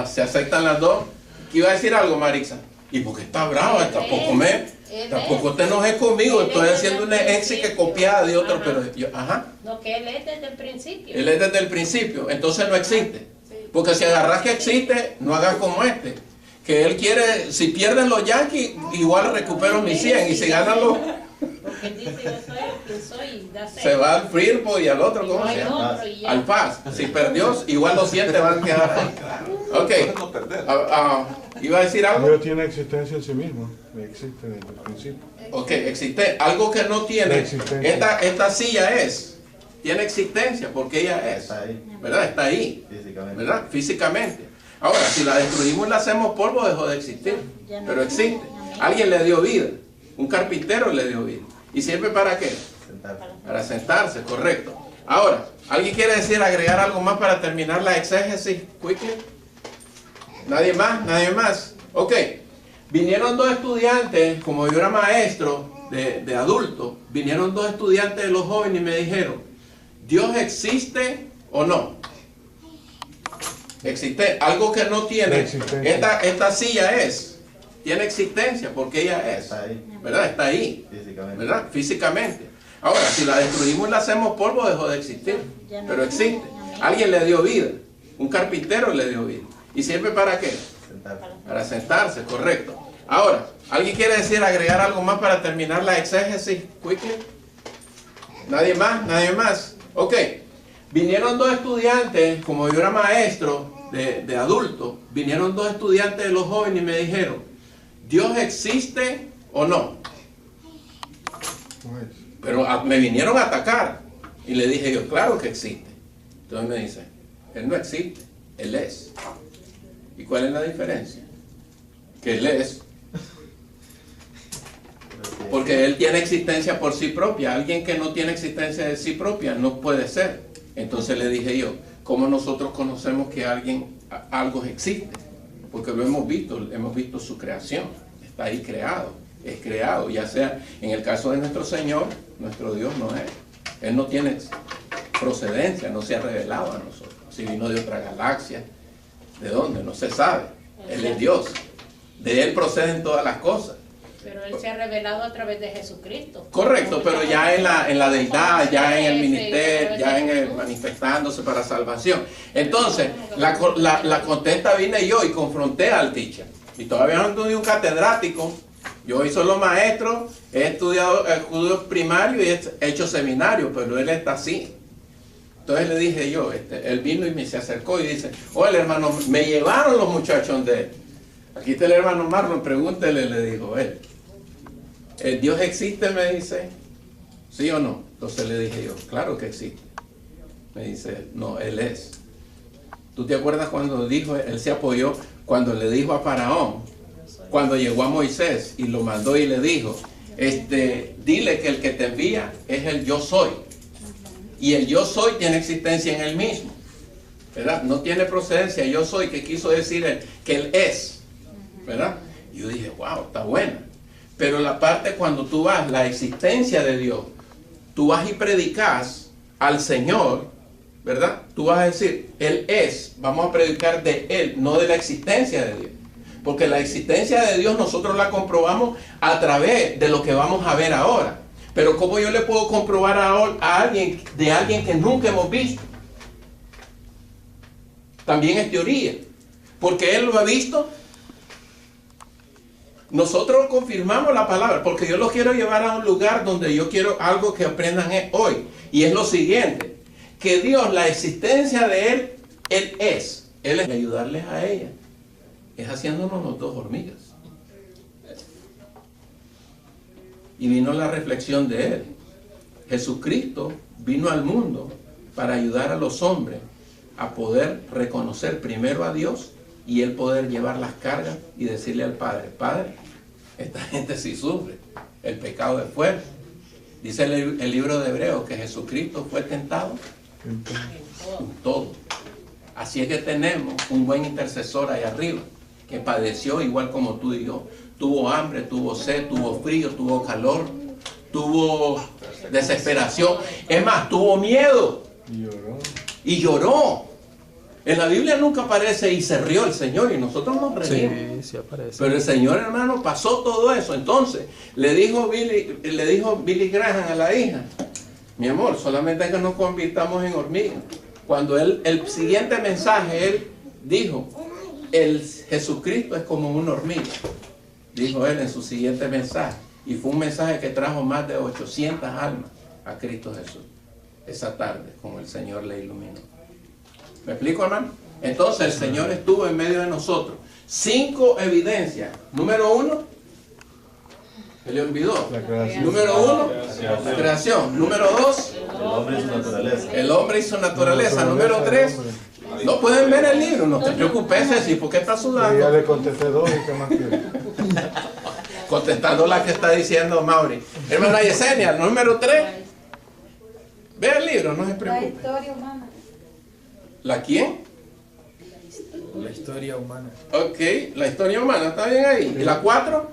se aceptan las dos. ¿Qué iba a decir algo, Marisa? ¿Y por qué está brava? Tampoco te enojes conmigo. Estoy haciendo una éxica copiada de otro, pero yo, No, que Él es desde el principio. Él es desde el principio, entonces no existe. Porque si agarras que existe, no hagas como este. Que él quiere, si pierden los Yankees, igual recupero mis 100. Y si ganan los... Porque él dice, yo soy el que soy. Se va al Firpo y al otro, ¿cómo se llama? Al Paz. Si perdió, igual los 100 te van a quedar ahí. Ok. ¿Iba a decir algo? Dios tiene existencia en sí mismo. Existe desde el principio. Ok, existe. Algo que no tiene. Esta silla tiene existencia porque ella es. ¿Verdad? Está ahí. ¿Verdad? Físicamente. Ahora, si la destruimos y la hacemos polvo, dejó de existir. Pero existe. Alguien le dio vida. Un carpintero le dio vida. ¿Y sirve para qué? Para sentarse, correcto. Ahora, ¿alguien quiere agregar algo más para terminar la exégesis quickly? ¿Nadie más? ¿Nadie más? Ok. Vinieron dos estudiantes, como yo era maestro de adultos, vinieron dos estudiantes de los jóvenes y me dijeron, ¿Dios existe o no? Existe. Algo que no tiene. Esta silla tiene existencia porque ella es. ¿Verdad? Está ahí. ¿Verdad? Físicamente. Ahora, si la destruimos y la hacemos polvo, dejó de existir. Pero existe. Alguien le dio vida. Un carpintero le dio vida. ¿Y sirve para qué? Para sentarse, correcto. Ahora, ¿alguien quiere agregar algo más para terminar la exégesis quickly? ¿Nadie más? ¿Nadie más? Ok. Vinieron dos estudiantes, como yo era maestro de adultos, vinieron dos estudiantes de los jóvenes y me dijeron, ¿Dios existe o no? Pero me vinieron a atacar. Y le dije yo, claro que existe. Entonces me dice, Él no existe, Él es. ¿Y cuál es la diferencia? Que Él es. Porque Él tiene existencia por sí propia. Alguien que no tiene existencia de sí propia no puede ser. Entonces le dije yo, ¿cómo nosotros conocemos que algo existe? Porque lo hemos visto su creación. Está ahí creado, es creado. Ya sea, en el caso de nuestro Señor, nuestro Dios no es. Él no tiene procedencia, no se ha revelado a nosotros. Si vino de otra galaxia, ¿de dónde? No se sabe. Él es Dios. De Él proceden todas las cosas. Pero Él se ha revelado a través de Jesucristo. Correcto, pero ya en la deidad, ya en el ministerio, ya en el manifestándose para salvación. Entonces, la contesta vine yo y confronté al teacher. Y todavía no estudié un catedrático. Yo soy solo maestro, he estudiado estudios primarios y he hecho seminarios, pero él está así. Entonces le dije yo, él vino y se acercó y dice, oye hermano, me llevaron los muchachos de él. Aquí está el hermano Marlon, pregúntele, le dijo él. ¿El Dios existe? Me dice. ¿Sí o no? Entonces le dije yo, claro que existe. Me dice, no, Él es. ¿Tú te acuerdas cuando dijo, Él se apoyó, cuando le dijo a Faraón, cuando llegó a Moisés y lo mandó y le dijo, dile que el que te envía es el yo soy. Y el yo soy tiene existencia en Él mismo. ¿Verdad? No tiene procedencia, yo soy, que quiso decir él, que Él es. ¿Verdad? Y yo dije, wow, está buena. Pero la parte cuando tú vas, la existencia de Dios, tú vas y predicas al Señor, ¿verdad? Tú vas a decir, Él es, vamos a predicar de Él, no de la existencia de Dios. Porque la existencia de Dios nosotros la comprobamos a través de lo que vamos a ver ahora. Pero ¿cómo yo le puedo comprobar a alguien, de alguien que nunca hemos visto? También es teoría. porque Él lo ha visto. Nosotros confirmamos la palabra, porque yo los quiero llevar a un lugar donde yo quiero algo que aprendan hoy. Y es lo siguiente, que Dios, la existencia de Él, Él es ayudarles a ella. Es haciéndonos los dos hormigas. Y vino la reflexión de Él. Jesucristo vino al mundo para ayudar a los hombres a poder reconocer primero a Dios y Él poder llevar las cargas y decirle al Padre, Padre, esta gente sí sufre, el pecado es fuerte. Dice el libro de Hebreos que Jesucristo fue tentado en todo. Así es que tenemos un buen intercesor ahí arriba, que padeció igual como tú y yo. Tuvo hambre, tuvo sed, tuvo frío, tuvo calor, tuvo desesperación. Es más, tuvo miedo. Y lloró. En la Biblia nunca aparece y se rió el Señor y nosotros nos reímos. Sí aparece. Pero el Señor, hermano, pasó todo eso. Entonces, le dijo Billy Graham a la hija, mi amor, solamente que nos convirtamos en hormigas. Cuando el siguiente mensaje, él dijo, el Jesucristo es como una hormiga. Dijo él en su siguiente mensaje. Y fue un mensaje que trajo más de 800 almas a Cristo Jesús. Esa tarde, como el Señor le iluminó. ¿Me explico, hermano? Entonces el Señor estuvo en medio de nosotros. 5 evidencias. Número 1, se le olvidó. Número 1, la creación. Número 2, El hombre y su naturaleza. el hombre y su naturaleza. Número 3, no pueden ver el libro, no te preocupes, Ceci, ¿por qué estás sudando? Ya le contesté 2 y qué más quiere. Contestando la que está diciendo Mauri. Hermana Yesenia, número 3. Ve el libro, no se La preocupe. historia humana. ¿La quién? La historia humana. Ok, la historia humana, ¿está bien ahí? ¿Y la 4?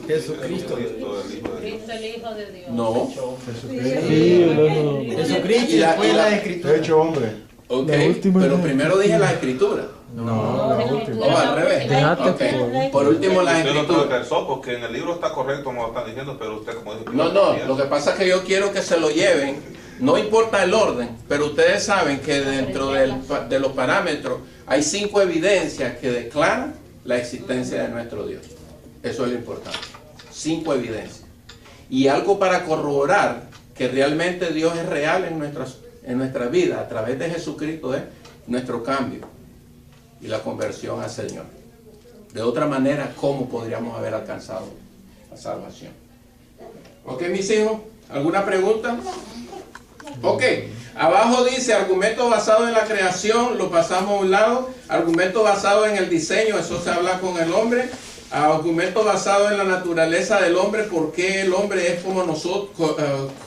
Jesucristo. Cristo, el Hijo de Dios. No. Jesucristo y Y la- después y la- la escritura. Hecho hombre. Ok, La última pero no. primero dije la escritura. No, la última. No, al revés. Dejate Ok, por último la Usted lo escritura. tergiversó porque en el libro está correcto como lo están diciendo, pero usted como dijo que No, lo que pasa es que yo quiero que se lo lleven, no importa el orden, pero ustedes saben que dentro de los parámetros hay 5 evidencias que declaran la existencia de nuestro Dios. Eso es lo importante. 5 evidencias. Y algo para corroborar que realmente Dios es real en nuestra vida a través de Jesucristo es nuestro cambio y la conversión al Señor. De otra manera, ¿cómo podríamos haber alcanzado la salvación? Ok, mis hijos, ¿alguna pregunta? Ok, abajo dice argumento basado en la creación, lo pasamos a un lado. Argumento basado en el diseño, eso se habla con el hombre. Argumento basado en la naturaleza del hombre, por qué el hombre es como nosotros,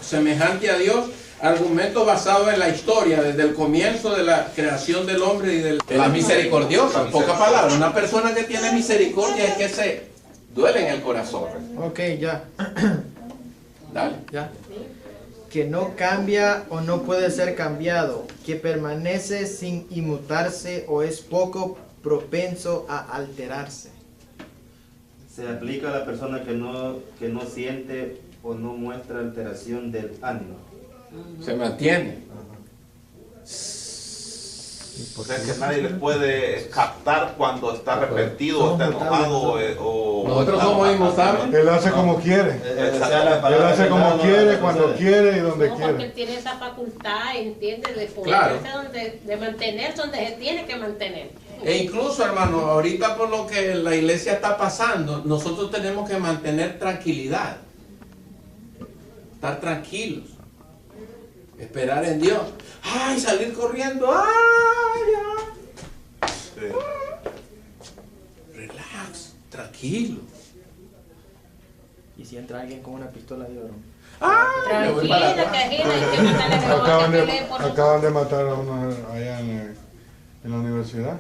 semejante a Dios. Argumento basado en la historia, desde el comienzo de la creación del hombre y de la misericordiosa. En pocas palabras, una persona que tiene misericordia es que se duele en el corazón. Ok, ya. Dale. Ya. Que no cambia o no puede ser cambiado, que permanece sin inmutarse o es poco propenso a alterarse. Se aplica a la persona que no siente o no muestra alteración del ánimo. Se mantiene. O sea que nadie le puede captar cuando está arrepentido o está enojado o... Nosotros somos inmutables. Él hace como quiere. Él hace como quiere, cuando quiere y donde No, porque quiere. él tiene esa facultad, entiende, de Claro. ponerse de mantenerse donde se tiene que mantener. E incluso, hermano, ahorita por lo que la iglesia está pasando, nosotros tenemos que mantener tranquilidad. Estar tranquilos. Esperar en Dios. ¡Ay! Salir corriendo. ¡Ay! Ya! Sí. Relax. Tranquilo. Y si entra alguien con una pistola de oro. ¡Ay! Me voy para Tranquila, atrás. que aquí hay que matarle a los Acaban que de, peleen por acaban de matar a uno allá en la universidad.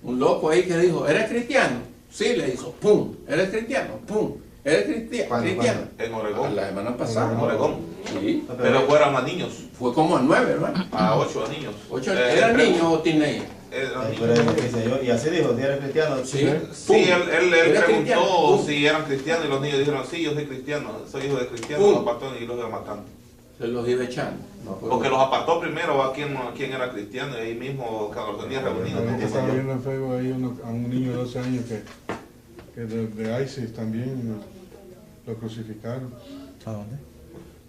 Un loco ahí que dijo, ¿eres cristiano? Sí, le hizo. ¡Pum! ¿Eres cristiano? ¡Pum! ¿Eres cristiano? En Oregón. La semana pasada. En Oregón. Sí. Pero fueron más niños. Fue como a 9, hermano. A 8 niños. ¿Eran niños o teenagers? Eran Pero es lo niños. que hice yo. Y así dijo, si eres cristiano. Sí. Sí, él ¿Eres preguntó cristiano? si eran cristianos y los niños dijeron, sí, yo soy cristiano, soy hijo de cristiano, Pum. los pastores y los iban matando. Se los iba echando. Porque los apartó primero a quien era cristiano y ahí mismo cuando los tenía reunidos. Ahorita estaba viendo en Facebook ahí a un niño de 12 años que de ISIS también lo crucificaron. ¿A dónde?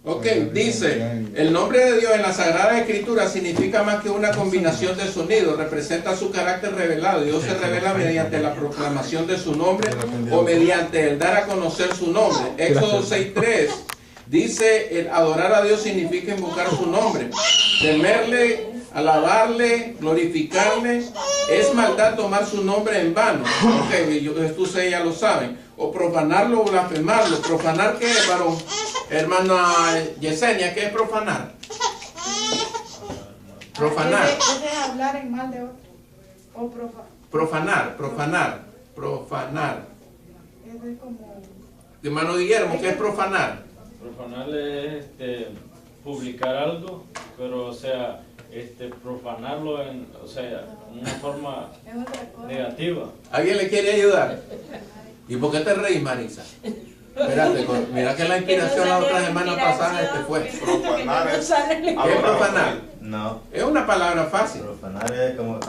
Ok, dice, el nombre de Dios en la Sagrada Escritura significa más que una combinación de sonidos, representa su carácter revelado. Dios se revela mediante la proclamación de su nombre o mediante el dar a conocer su nombre. Éxodo 6:3 dice, el adorar a Dios significa invocar su nombre, temerle, alabarle, glorificarle. Es maldad tomar su nombre en vano. Ok, ustedes ya lo saben. O profanarlo o blasfemarlo. ¿Profanar qué es, varón? Hermana Yesenia, ¿qué es profanar? Profanar. Es hablar en mal de otro. O Profanar. Es de como... Hermano Guillermo, ¿qué es profanar? Profanar es publicar algo, pero o sea, profanarlo en una forma negativa. ¿Alguien le quiere ayudar? ¿Y por qué te reís, Marisa? Espérate, mira que la inspiración la otra semana pasada fue. Profanar es ¿Qué es profanar? No. Es una palabra fácil. Profanar es como